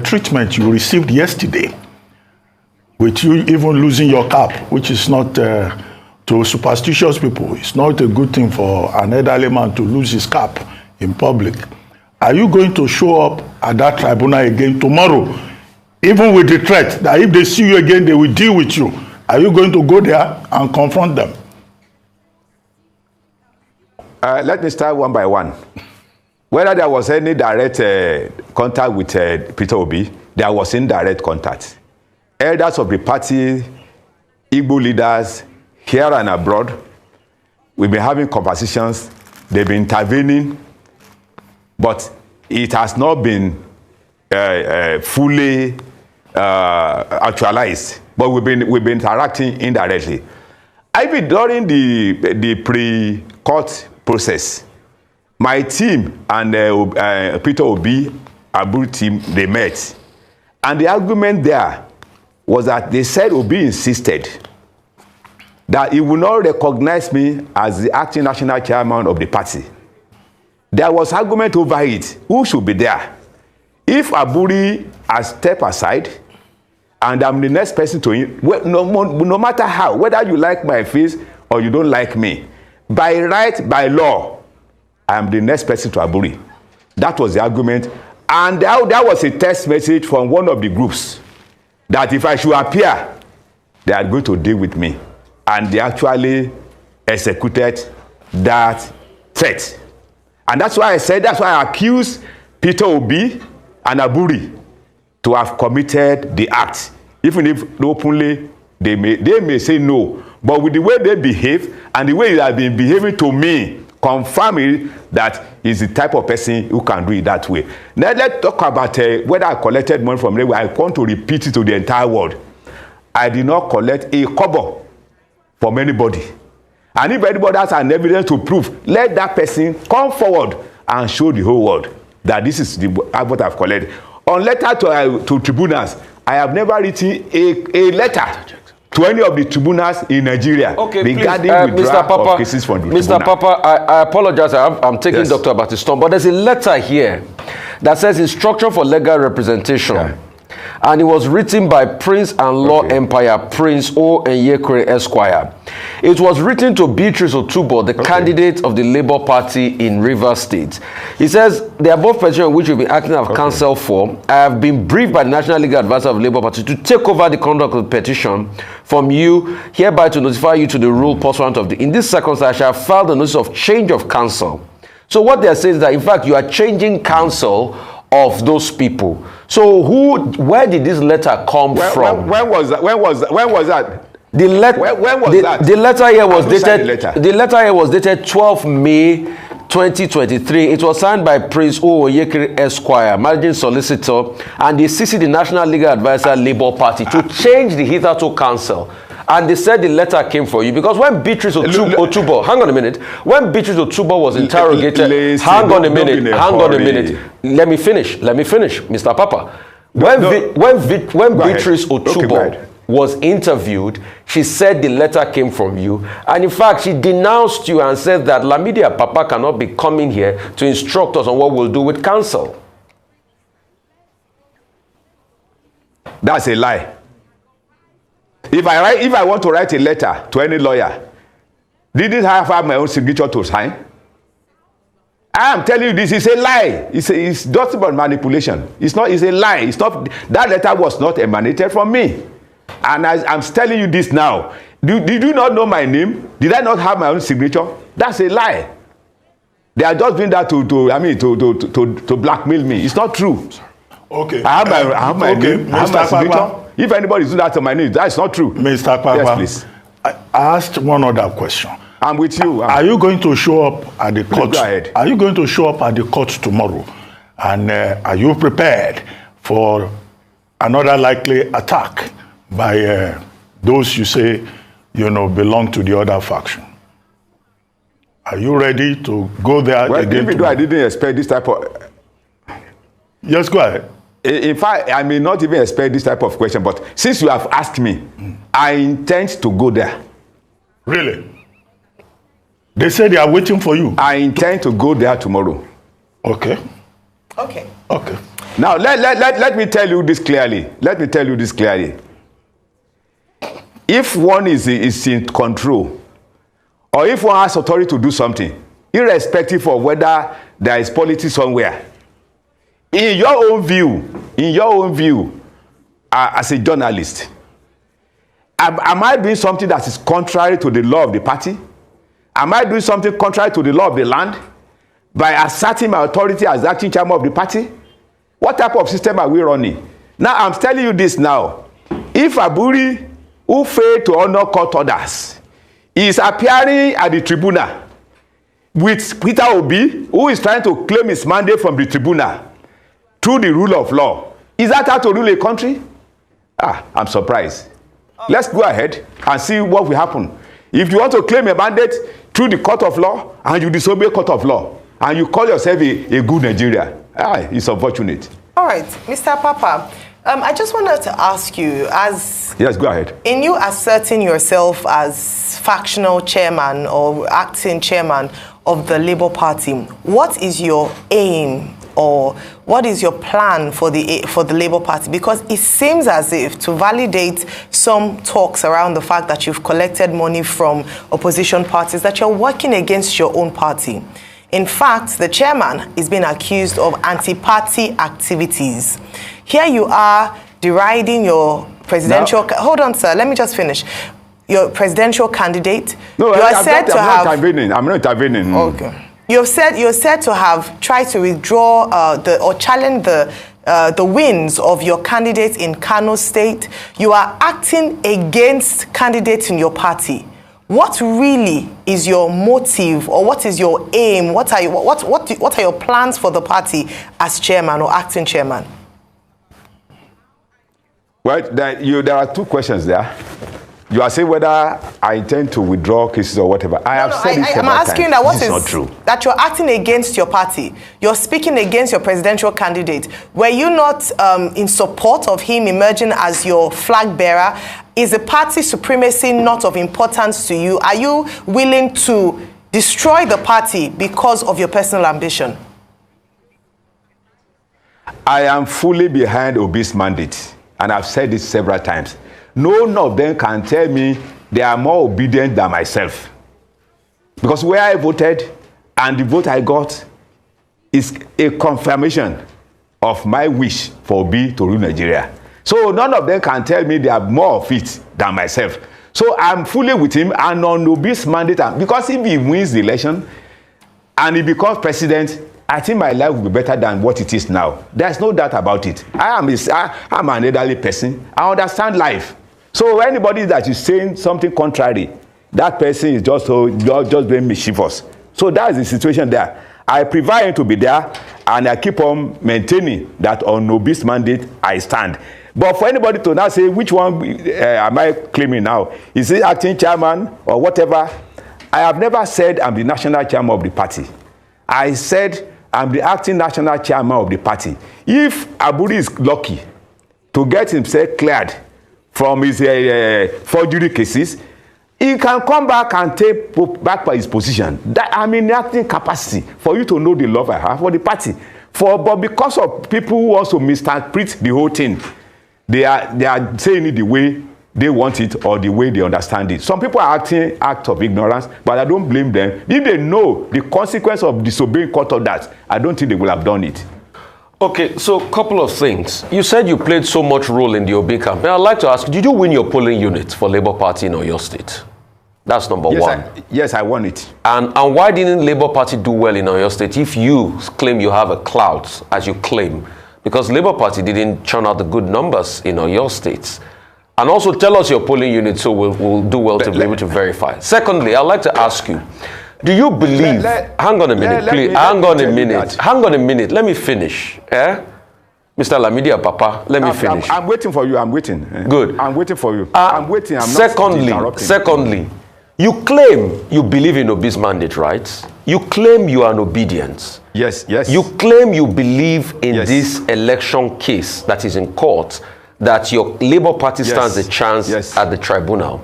treatment you received yesterday, with you even losing your cap, which is not, to superstitious people, it's not a good thing for an elderly man to lose his cap in public. Are you going to show up at that tribunal again tomorrow, even with the threat that if they see you again, they will deal with you? Are you going to go there and confront them? Let me start one by one. Whether there was any direct contact with Peter Obi, there was indirect contact. Elders of the party, Igbo leaders here and abroad, we've been having conversations. They've been intervening, but it has not been fully actualized. But we've been interacting indirectly. Even during the pre-court process, my team and Peter Obi Abure team, they met, and the argument there was that they said Obi insisted that he would not recognize me as the acting national chairman of the party. There was argument over it. Who should be there? If Abure has stepped aside and I'm the next person to him, no matter how, whether you like my face or you don't like me, by right, by law, I am the next person to Abure. That was the argument. And that was a text message from one of the groups that if I should appear, they are going to deal with me. And they actually executed that threat. And that's why I accused Peter Obi and Abure to have committed the act. Even if openly they may say no. But with the way they behave and the way they have been behaving to me, confirming that he's the type of person who can do it that way. Now let's talk about whether I collected money from them. I want to repeat it to the entire world. I did not collect a kobo from anybody. And if anybody has an evidence to prove, let that person come forward and show the whole world that this is what I've collected. On letter to tribunals, I have never written a letter to any of the tribunals in Nigeria regarding withdrawal of cases from the Mr. tribunal. Papa, I apologize. I'm taking Dr. Batiston, but there's a letter here that says instruction for legal representation. Yeah. And it was written by Prince and Law Empire, Prince O. Enyekure Esquire. It was written to Beatrice Otubo, the candidate of the Labour Party in Rivers State. He says, the above petition which we've been acting as counsel for, I have been briefed by the National Legal Advisor of the Labour Party to take over the conduct of the petition from you, hereby to notify you to the rule pursuant of the. In this circumstance, I shall file the notice of change of counsel. So what they are saying is that, in fact, you are changing counsel of those people. So where did this letter come from? When was that? When was that? The letter when was that? The letter here was dated. The letter here was dated 12 May 2023. It was signed by Prince Oyekere Esquire, Managing Solicitor, and the CCD National Legal Advisor, Labour Party, to change the hitherto council. And they said the letter came for you because when Beatrice Otubo, hang on a minute, when Beatrice Otubo was interrogated, hang on a minute, let me finish, Mr. Papa. When Beatrice Otubo was interviewed, she said the letter came from you, and in fact, she denounced you and said that Lamidi and Papa cannot be coming here to instruct us on what we'll do with council. That's a lie. If I want to write a letter to any lawyer, didn't I have my own signature to sign? I am telling you this is a lie. It's just about manipulation. It's a lie. It's not, that letter was not emanated from me. And I'm telling you this now. Did you not know my name? Did I not have my own signature? That's a lie. They are just doing that to blackmail me. It's not true. Okay. I have my name. I have my signature. If anybody is doing that to my name, that's not true. Mr. Papa, yes, please. I asked one other question. I'm with you. Are you going to show up at the court? Go ahead. Are you going to show up at the court tomorrow? And are you prepared for another likely attack by those you say, belong to the other faction? Are you ready to go there well, again? Even though I didn't expect this type of... Yes, go ahead. In fact, I may not even expect this type of question, but since you have asked me, I intend to go there. Really? They say they are waiting for you. I intend to go there tomorrow. Okay. Okay. Okay. Now, let me tell you this clearly. Let me tell you this clearly. If one is in control, or if one has authority to do something, irrespective of whether there is politics somewhere, in your own view, as a journalist, am I doing something that is contrary to the law of the party? Am I doing something contrary to the law of the land by asserting my authority as acting chairman of the party? What type of system are we running? Now, I'm telling you this now. If Abure, who failed to honor court orders, is appearing at the tribunal with Peter Obi, who is trying to claim his mandate from the tribunal through the rule of law, is that how to rule a country? I'm surprised. Let's go ahead and see what will happen. If you want to claim a mandate through the court of law and you disobey court of law and you call yourself a good Nigerian, it's unfortunate. All right, Mr. Papa, I just wanted to ask you, yes, go ahead. In you asserting yourself as factional chairman or acting chairman of the Labour Party, what is your aim or what is your plan for the Labour Party? Because it seems as if, to validate some talks around the fact that you've collected money from opposition parties, that you're working against your own party. In fact, the chairman is being accused of anti-party activities. Here you are deriding your presidential... Hold on, sir. Let me just finish. Your presidential candidate. No, I'm not intervening. Okay. You're said to have tried to withdraw or challenge the wins of your candidates in Kano State. You are acting against candidates in your party. What really is your motive, or what is your aim? What are your plans for the party as chairman or acting chairman? Well, there are two questions there. You are saying whether I intend to withdraw cases or whatever. I'm asking that what is not true. That you're acting against your party. You're speaking against your presidential candidate. Were you not in support of him emerging as your flag bearer? Is the party supremacy not of importance to you? Are you willing to destroy the party because of your personal ambition? I am fully behind Obi's mandate, and I've said this several times. None of them can tell me they are more obedient than myself. Because where I voted and the vote I got is a confirmation of my wish for Obi to rule Nigeria. So none of them can tell me they are more of it than myself. So I'm fully with him and on Obi's mandate. Because if he wins the election and he becomes president, I think my life will be better than what it is now. There's no doubt about it. I'm an elderly person. I understand life. So anybody that is saying something contrary, that person is just being mischievous. So that is the situation there. I prefer him to be there, and I keep on maintaining that on Obi's mandate I stand. But for anybody to now say which one am I claiming now, is he acting chairman or whatever? I have never said I'm the national chairman of the party. I said I'm the acting national chairman of the party. If Abure is lucky to get himself cleared from his forgery cases, he can come back and take back his position. That I'm in acting capacity for you to know the love I have for the party. But because of people who also misinterpret the whole thing, they are saying it the way they want it or the way they understand it. Some people are acting act of ignorance, but I don't blame them. If they know the consequence of disobeying court orders, I don't think they will have done it. Okay, so a couple of things. You said you played so much role in the Obi campaign. I'd like to ask, did you win your polling unit for Labour Party in Oyo State? That's number one. Yes, I won it. And why didn't Labour Party do well in Oyo State if you claim you have a clout, as you claim? Because Labour Party didn't churn out the good numbers in Oyo State. And also tell us your polling unit so we'll do well to be able to verify. Secondly, I'd like to ask you, do you believe... hang on a minute, please. Hang on a minute. Let me finish. Mr. Lamidi APAPA, let me finish. I'm waiting for you. I'm waiting. Good. I'm waiting for you. I'm waiting. I'm Secondly, you claim you believe in Obi's mandate, right? You claim you are an obedient. Yes. You claim you believe in this election case that is in court, that your Labour Party stands a chance at the tribunal.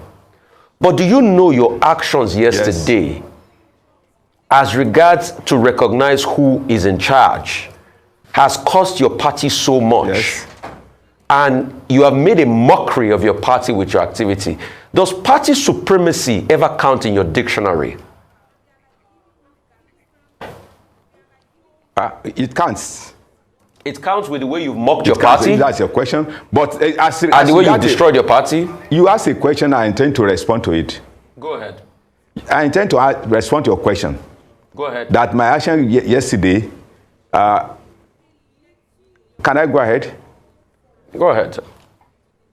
But do you know your actions yesterday as regards to recognize who is in charge has cost your party so much? And you have made a mockery of your party with your activity. Does party supremacy ever count in your dictionary? It counts. It counts with the way you've mocked your party? That's your question. But as the way you destroyed your party? You asked a question, I intend to respond to it. Go ahead. I intend to respond to your question. Go ahead. That my action yesterday, can I go ahead? Go ahead.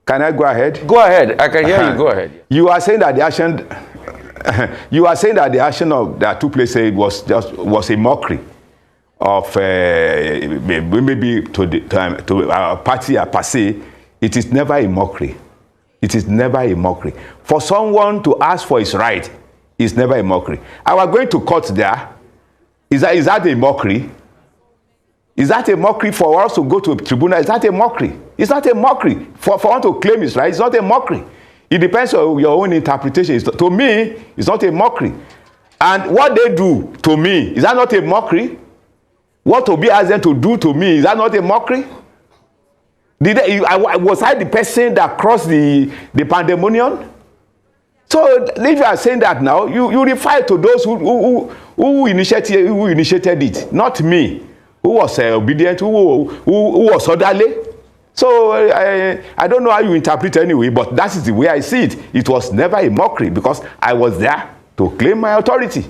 Can I go ahead? Go ahead. I can hear you. Go ahead. You are saying that the action, that took place was a mockery of maybe to our party per se. It is never a mockery. It is never a mockery. For someone to ask for his right is never a mockery. I was going to court there. Is that a mockery? Is that a mockery for us to go to a tribunal? Is that a mockery? It's not a mockery. For one to claim his right, it's not a mockery. It depends on your own interpretation. To me, it's not a mockery. And what they do to me, is that not a mockery? What Obi asked them to do to me, is that not a mockery? Was I the person that crossed the pandemonium? So if you are saying that now, you refer to those who initiated it, not me, who was obedient, who was orderly. So I don't know how you interpret anyway, but that is the way I see it. It was never a mockery because I was there to claim my authority.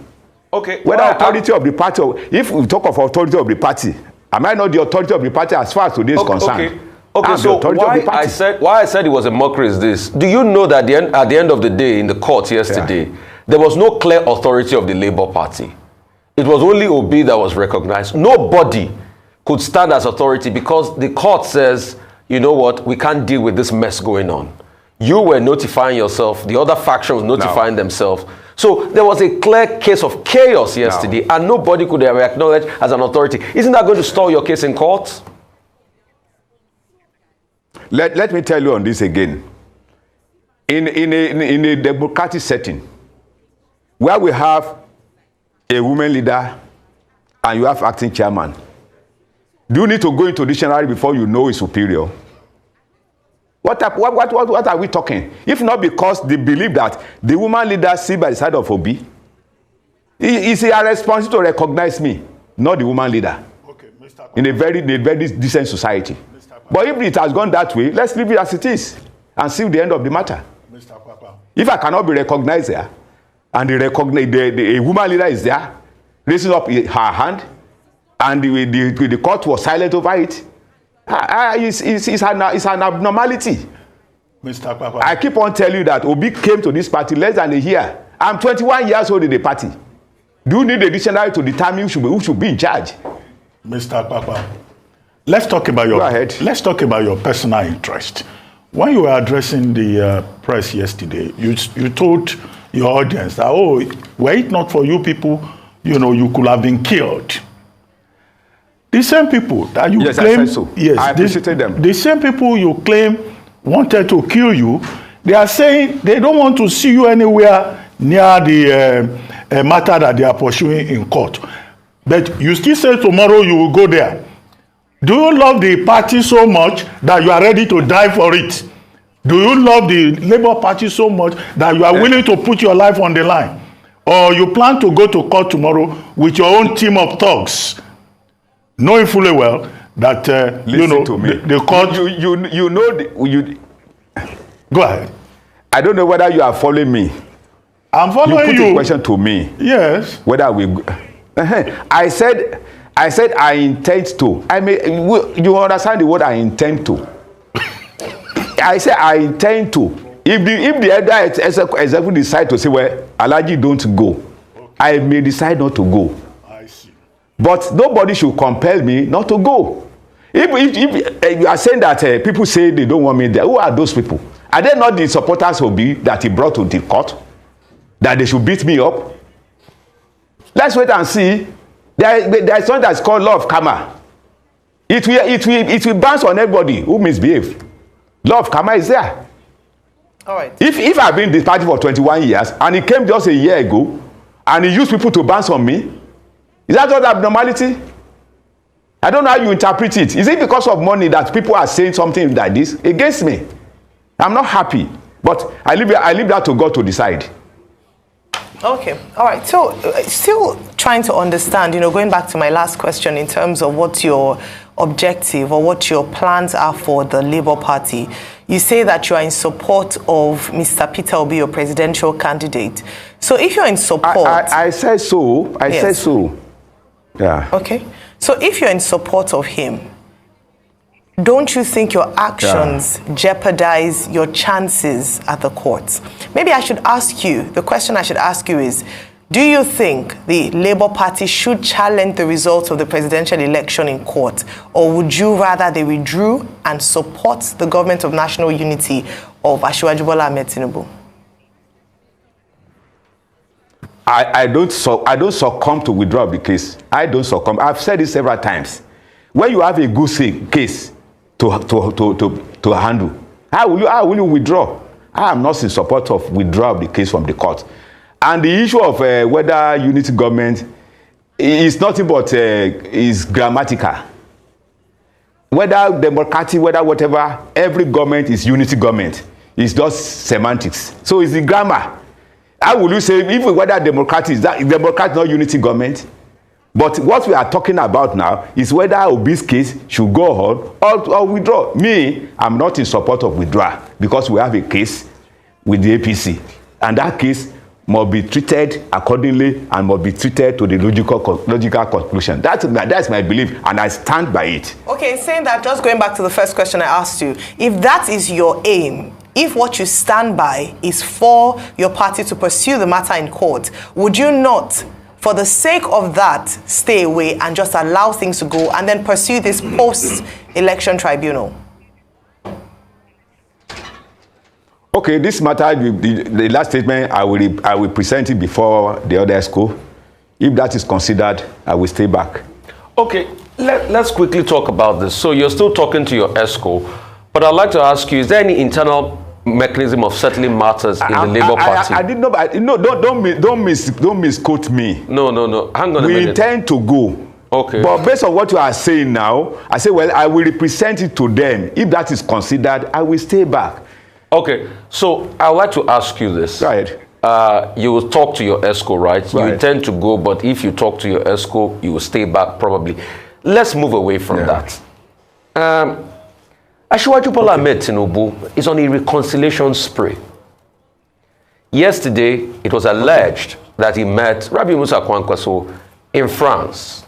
Okay. Whether authority of the party, if we talk of authority of the party, am I not the authority of the party as far as today is concerned? Okay, so why I said it was a mockery is this. Do you know that at the end of the day in the court yesterday, there was no clear authority of the Labour Party. It was only Obi that was recognized. Nobody could stand as authority because the court says, you know what, we can't deal with this mess going on. You were notifying yourself, the other faction was notifying themselves. So there was a clear case of chaos yesterday and nobody could ever acknowledge as an authority. Isn't that going to stall your case in court? Let me tell you on this again. In a democratic setting, where we have a woman leader and you have acting chairman, do you need to go into dictionary before you know is superior? What are we talking? If not because they believe that the woman leader sit by the side of Obi, it's a responsibility to recognize me, not the woman leader. Okay, in a very decent society. But if it has gone that way, let's leave it as it is and see the end of the matter. Mr. Papa. If I cannot be recognized there, and the woman leader is there, raising up her hand, and the court was silent over it, it's an abnormality. Mr. Papa. I keep on telling you that Obi came to this party less than a year. I'm 21 years old in the party. Do you need a dictionary to determine who should be in charge? Mr. Papa, let's talk about Go ahead. Let's talk about your personal interest. When you were addressing the press yesterday, you told your audience that, oh, were it not for you people, you could have been killed. The same people that you claim, I said so. Yes, I appreciated them. The same people you claim wanted to kill you, they are saying they don't want to see you anywhere near the matter that they are pursuing in court. But you still say tomorrow you will go there. Do you love the party so much that you are ready to die for it? Do you love the Labour Party so much that you are willing to put your life on the line? Or you plan to go to court tomorrow with your own team of thugs, knowing fully well that the court. Go ahead. I don't know whether you are following me. I'm following you. You put a question to me. Yes. Whether we. I said I intend to. I mean, you understand the word I intend to. I said I intend to. If the other executive decide to say, well, Alhaji don't go, I may decide not to go. I see. But nobody should compel me not to go. If you are saying that people say they don't want me there, who are those people? Are they not the supporters of Obi that he brought to the court? That they should beat me up? Let's wait and see. There is something that's called law of karma. It will bounce on everybody who misbehave. Law of karma is there. All right. If I've been in this party for 21 years and he came just a year ago and he used people to bounce on me, is that not abnormality? I don't know how you interpret it. Is it because of money that people are saying something like this against me? I'm not happy, but I leave that to God to decide. Okay, all right. So, still trying to understand, going back to my last question in terms of what your objective or what your plans are for the Labour Party. You say that you are in support of Mr. Peter Obi, your presidential candidate. So, if you're in support... I said so. I said so. Yeah. Okay. So, if you're in support of him, don't you think your actions jeopardize your chances at the courts? Maybe I should ask you, the question I should ask you is, do you think the Labour Party should challenge the results of the presidential election in court, or would you rather they withdrew and support the government of national unity of Asiwaju Bola Ahmed Tinubu? I don't succumb to withdraw the case. I don't succumb. I've said this several times. When you have a good case to handle, how will you withdraw? I am not in support of withdrawal of the case from the court. And the issue of whether unity government is nothing but is grammatical. Whether democratic, whether whatever, every government is unity government. It's just semantics. So it's the grammar. How will you say even whether democratic is democratic not unity government? But what we are talking about now is whether Obi's case should go on or withdraw. Me, I'm not in support of withdrawal because we have a case with the APC. And that case must be treated accordingly and must be treated to the logical conclusion. That's my belief, and I stand by it. Okay, saying that, just going back to the first question I asked you, if that is your aim, if what you stand by is for your party to pursue the matter in court, would you not, for the sake of that, stay away and just allow things to go and then pursue this post-election tribunal? Okay, this matter, the last statement, I will present it before the other ESCO. If that is considered, I will stay back. Okay, let's quickly talk about this. So you're still talking to your ESCO, but I'd like to ask you, is there any internal mechanism of settling matters in the Labour Party? I did not. No, don't misquote me. No. Hang on a minute. We intend to go. Okay. But based on what you are saying now, I say, well, I will represent it to them. If that is considered, I will stay back. Okay. So I would like to ask you this. Go ahead. You will talk to your ESCO, right? Right? You intend to go, but if you talk to your ESCO, you will stay back probably. Let's move away from that. Asiwaju Bola Ahmed Tinubu is on a reconciliation spree. Yesterday, it was alleged that he met Rabi Musa Kwankwaso in France,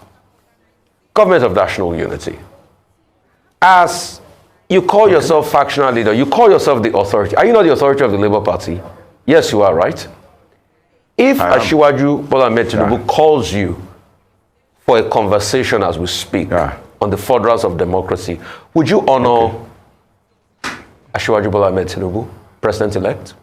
government of national unity. As you call yourself factional leader, you call yourself the authority. Are you not the authority of the Labour Party? Yes, you are, right? If Asiwaju Bola Ahmed Tinubu calls you for a conversation as we speak on the furtherance of democracy, would you honor Asiwaju Bola Ahmed Tinubu, President-elect?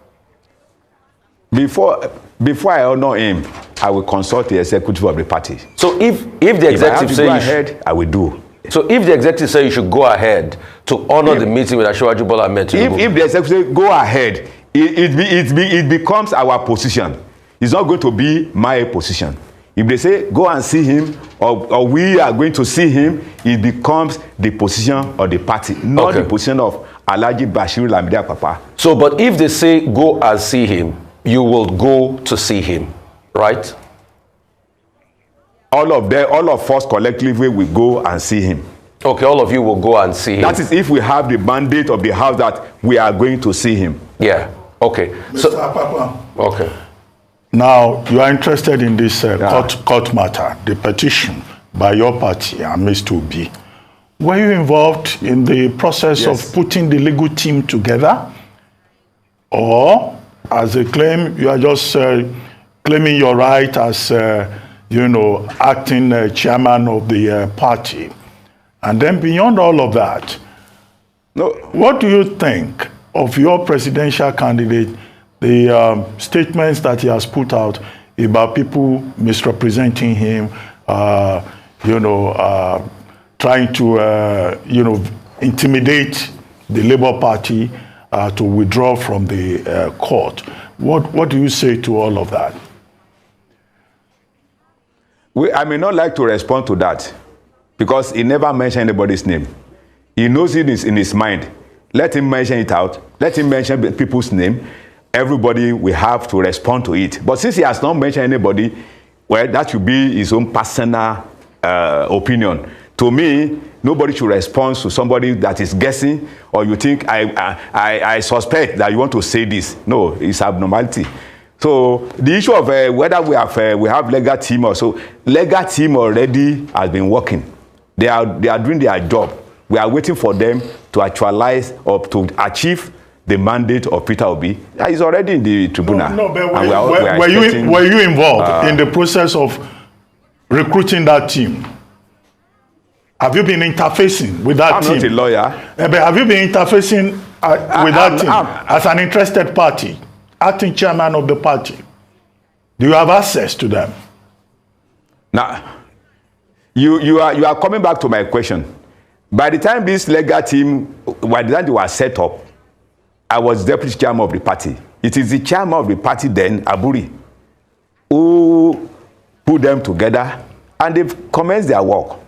Before I honor him, I will consult the executive of the party. So if the executive says go ahead, I will do. So if the executive says you should go ahead to honor the meeting with Asiwaju Bola Ahmed Tinubu, if the executive go ahead, it becomes our position. It's not going to be my position. If they say go and see him, or we are going to see him, it becomes the position of the party, not the position of Alhaji Bashir Lamidi APAPA. So, but if they say go and see him, you will go to see him, right? All of us collectively will go and see him. Okay, all of you will go and see him. That is if we have the mandate of the house that we are going to see him. Yeah, okay. Mr. APAPA. Okay. Now, you are interested in this court matter, the petition by your party and Mr. Obi. Were you involved in the process of putting the legal team together? Or, as a claim, you are just claiming your right as, acting chairman of the party? And then beyond all of that, what do you think of your presidential candidate, the statements that he has put out about people misrepresenting him, trying to, intimidate the Labour Party to withdraw from the court? What do you say to all of that? I may not like to respond to that because he never mentioned anybody's name. He knows it is in his mind. Let him mention it out. Let him mention people's name. Everybody will have to respond to it. But since he has not mentioned anybody, well, that should be his own personal opinion. To me, nobody should respond to somebody that is guessing, or you think I suspect that you want to say this. No, it's abnormality. So the issue of whether we have legal team or so, legal team already has been working. They are doing their job. We are waiting for them to actualize or to achieve the mandate of Peter Obi. He's already in the tribunal. No, but were you involved in the process of recruiting that team? Have you been interfacing with that team? I'm not a lawyer. But have you been interfacing with that team as an interested party, acting chairman of the party? Do you have access to them? Now, you are coming back to my question. By the time this legal team, by the time they were set up, I was deputy chairman of the party. It is the chairman of the party then, Abure, who put them together, and they've commenced their work.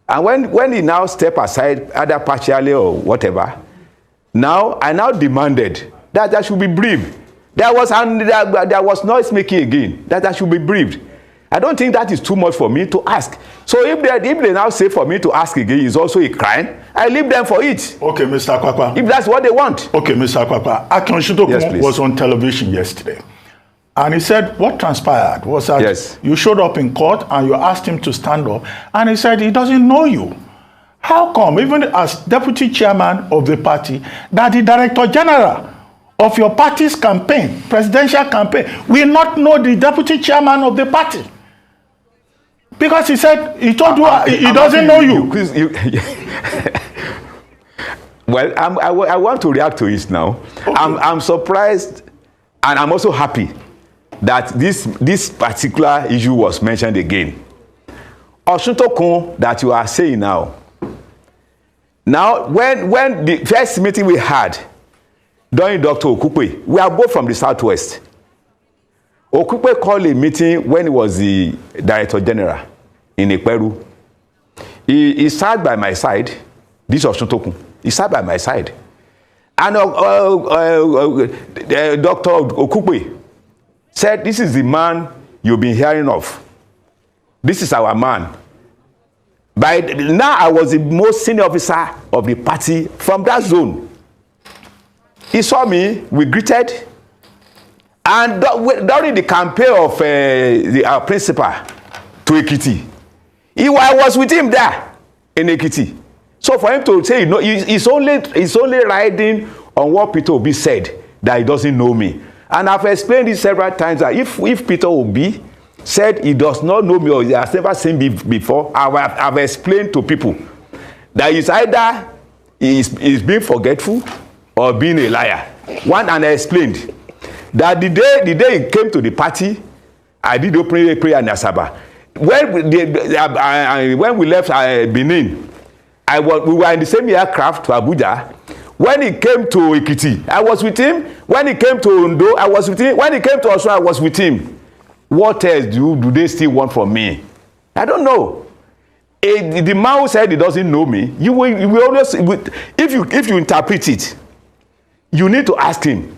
And when he now step aside, either partially or whatever, I now demanded that I should be briefed. There was noise making again, that I should be briefed. I don't think that is too much for me to ask. So if they now say for me to ask again is also a crime, I leave them for it. Okay, Mr. Kwakwa. If that's what they want. Okay, Mr. Kwakwa. ApAPA was on television yesterday. And he said what transpired was that you showed up in court and you asked him to stand up. And he said he doesn't know you. How come, even as deputy chairman of the party, that the director general of your party's campaign, presidential campaign, will not know the deputy chairman of the party? Because he said, he told you he doesn't know you. Well, I want to react to it now. Okay. I'm surprised, and I'm also happy that this particular issue was mentioned again. Osuntokun that you are saying now. Now, when the first meeting we had during Dr. Okupe, we are both from the Southwest. Okupe called a meeting when he was the Director General in Ekperu. He sat by my side. This was Osuntokun. He sat by my side. And Dr. Okupe said, this is the man you've been hearing of. This is our man. By now, I was the most senior officer of the party from that zone. He saw me, we greeted. And during the campaign of our principal to Ekiti, I was with him there in Ekiti. So for him to say, he's only riding on what Peter Obi said, that he doesn't know me. And I've explained this several times that if Peter Obi said he does not know me or he has never seen me before, I've explained to people that it's either he's being forgetful or being a liar. And I explained that the day he came to the party, I did open prayer in Asaba. When we left Benin, we were in the same aircraft to Abuja. When he came to Ekiti, I was with him. When he came to Ondo, I was with him. When he came to Osun, I was with him. What else do they still want from me? I don't know. The man who said he doesn't know me, you will always, if you interpret it, you need to ask him.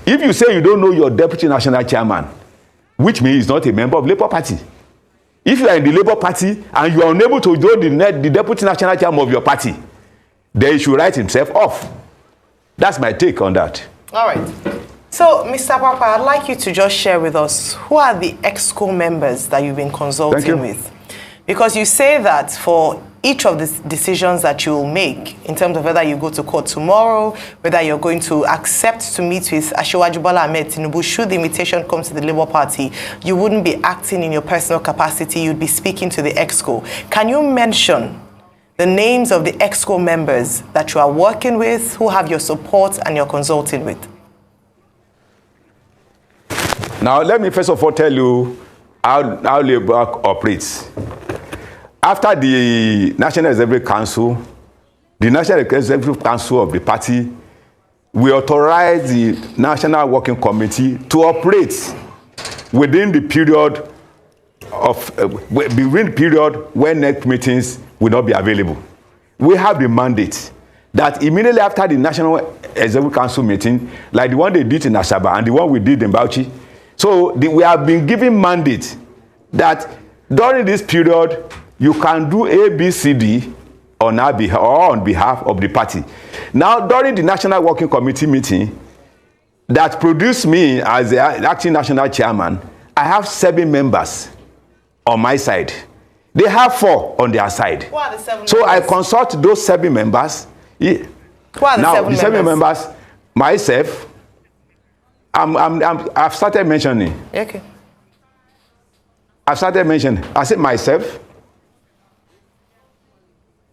If you say you don't know your deputy national chairman, which means he's not a member of Labour Party. If you are in the Labour Party and you are unable to know the deputy national chairman of your party, then he should write himself off. That's my take on that. All right. So, Mr. Papa, I'd like you to just share with us who are the EXCO members that you've been consulting with. Because you say that for each of the decisions that you will make, in terms of whether you go to court tomorrow, whether you're going to accept to meet with Asiwaju Bola Ahmed Tinubu, should the invitation come to the Labour Party, you wouldn't be acting in your personal capacity, you'd be speaking to the EXCO. Can you mention the names of the EXCO members that you are working with, who have your support and you're consulting with? Now, let me first of all tell you how Labour operates. After the National Executive Council, the National Executive Council of the party, we authorize the National Working Committee to operate within the period when next meetings will not be available. We have the mandate that immediately after the National Executive Council meeting, like the one they did in Asaba and the one we did in Bauchi, so we have been given mandate that during this period, you can do A, B, C, D on our behalf or on behalf of the party. Now, during the National Working Committee meeting that produced me as the acting national chairman, I have 7 members on my side. They have 4 on their side. Who are the 7 so members? I consult those 7 members. Who are the 7 members? Myself, I've started mentioning. Okay. I've started mentioning. I said myself.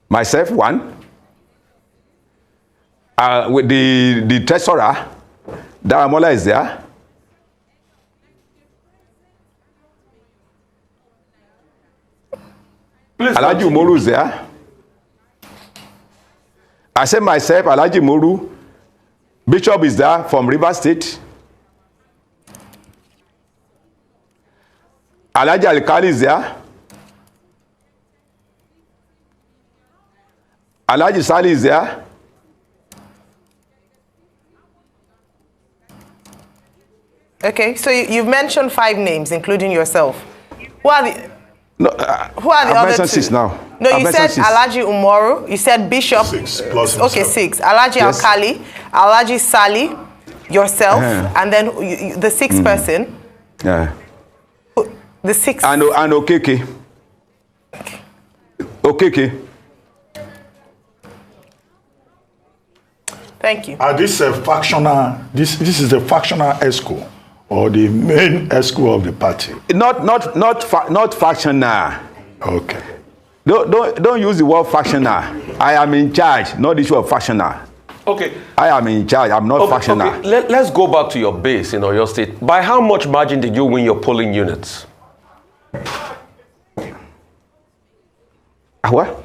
Myself, 1. With the treasurer, Daramola is there. Alhaji Umoru is there. I said myself, Alhaji Umoru. Bishop is there from Rivers State. Alhaji Alikali is there. Alhaji Sali is there. Okay, so you've mentioned 5 names, including yourself. Who are the? No, who are the other 2? 6 now. No, you said Alhaji Umoru. You said Bishop. 6 plus himself. Okay, 6. Alhaji Alkali, Alhaji Sali, yourself, and then the 6th person. Yeah. The 6th. And Okeke. Okeke. Thank you. Are this a factional? This is a factional EXCO or the main EXCO of the party? Not factional. Okay. Don't use the word factional. I am in charge, not the issue of factional. Okay. I am in charge. I'm not factional. Okay. Let's go back to your base in Oyo State. By how much margin did you win your polling units? What?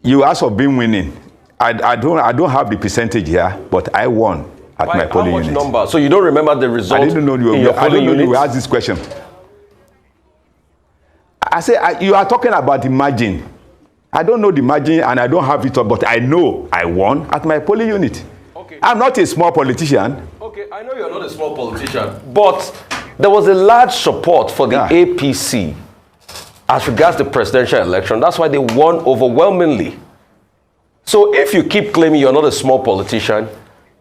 You asked for being winning. I don't have the percentage here, but I won at my polling unit. How much number? So you don't remember the result? I didn't know you were asked this question. I say you are talking about the margin. I don't know the margin and I don't have it, but I know I won at my polling unit. Okay. I'm not a small politician. Okay, I know you're not a small politician, but there was a large support for the APC as regards the presidential election. That's why they won overwhelmingly. So if you keep claiming you're not a small politician,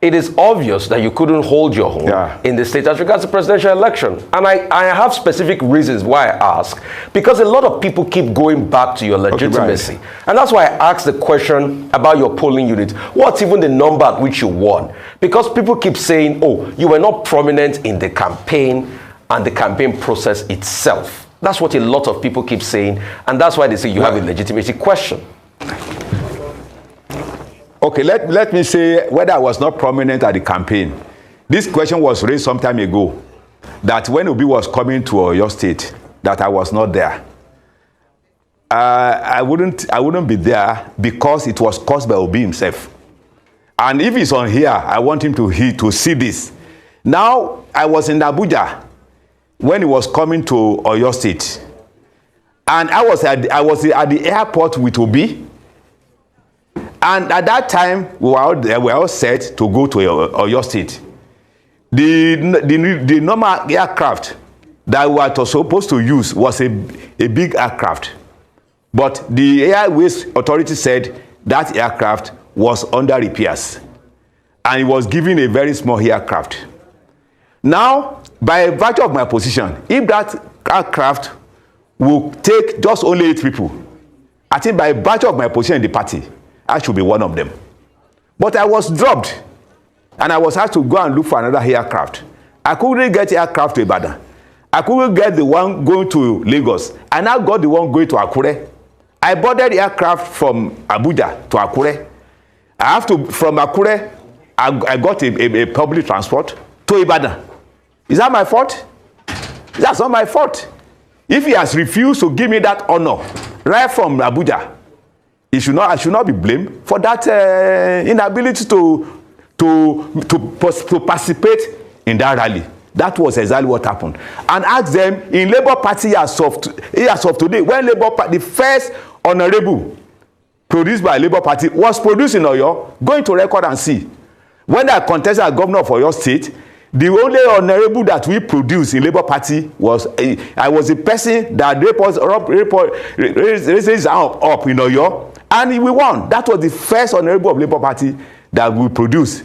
it is obvious that you couldn't hold your own in the state as regards the presidential election. And I have specific reasons why I ask, because a lot of people keep going back to your legitimacy. Okay, right. And that's why I asked the question about your polling unit. What's even the number at which you won? Because people keep saying, oh, you were not prominent in the campaign and the campaign process itself. That's what a lot of people keep saying, and that's why they say you have a legitimacy question. Okay, let me say whether I was not prominent at the campaign. This question was raised some time ago, that when Obi was coming to Oyo State, that I was not there. I wouldn't be there because it was caused by Obi himself. And if he's on here, I want him to see this. Now, I was in Abuja when he was coming to Oyo State, and I was at the airport with Obi. And at that time, we were all set to go to Oyo State. The normal aircraft that we were supposed to use was a big aircraft. But the Airways Authority said that aircraft was under repairs. And it was given a very small aircraft. Now, by virtue of my position, if that aircraft will take just only 8 people, I think by virtue of my position in the party, I should be one of them. But I was dropped, and I was asked to go and look for another aircraft. I couldn't get aircraft to Ibadan. I couldn't get the one going to Lagos. I now got the one going to Akure. I boarded aircraft from Abuja to Akure. From Akure, I got a public transport to Ibadan. Is that my fault? That's not my fault. If he has refused to give me that honor right from Abuja, I should not be blamed for that inability to participate in that rally. That was exactly what happened. And ask them, in Labour Party as of today, when the first honorable produced by Labour Party was produced in Oyo, go into record and see. When I contested as governor of Oyo State, the only honorable that we produced in Labour Party was I was a person that raised his hand up in Oyo, and we won. That was the first honorable of Labour Party that we produced.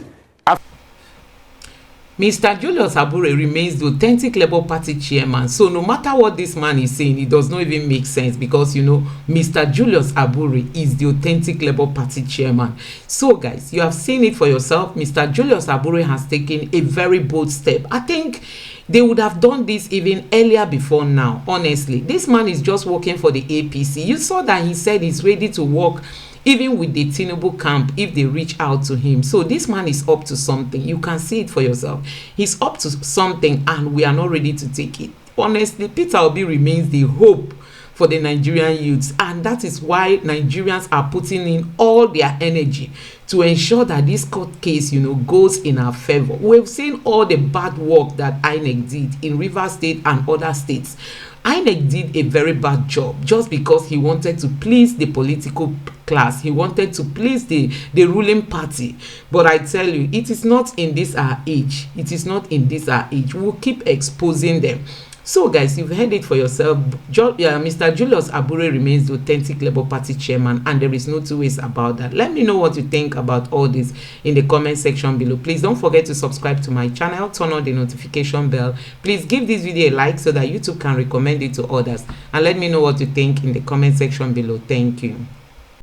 Mr. Julius Abure remains the authentic Labour Party chairman. So no matter what this man is saying, it does not even make sense, because, you know, Mr. Julius Abure is the authentic Labour Party chairman. So guys, you have seen it for yourself. Mr. Julius Abure has taken a very bold step. I think they would have done this even earlier before now, honestly. This man is just working for the APC. You saw that he said he's ready to work even with the Tinubu camp if they reach out to him. So this man is up to something. You can see it for yourself. He's up to something, and we are not ready to take it. Honestly, Peter Obi remains the hope for the Nigerian youths, and that is why Nigerians are putting in all their energy to ensure that this court case, you know, goes in our favor. We've seen all the bad work that INEC did in Rivers State and other states. INEC did a very bad job just because he wanted to please the political class. He wanted to please the ruling party. But I tell you, it is not in this our age. It is not in this our age. We'll keep exposing them. So guys, you've heard it for yourself. Mr. Julius Abure remains the authentic Labour Party chairman, and there is no two ways about that. Let me know what you think about all this in the comment section below. Please don't forget to subscribe to my channel, turn on the notification bell. Please give this video a like so that YouTube can recommend it to others, and let me know what you think in the comment section below. Thank you.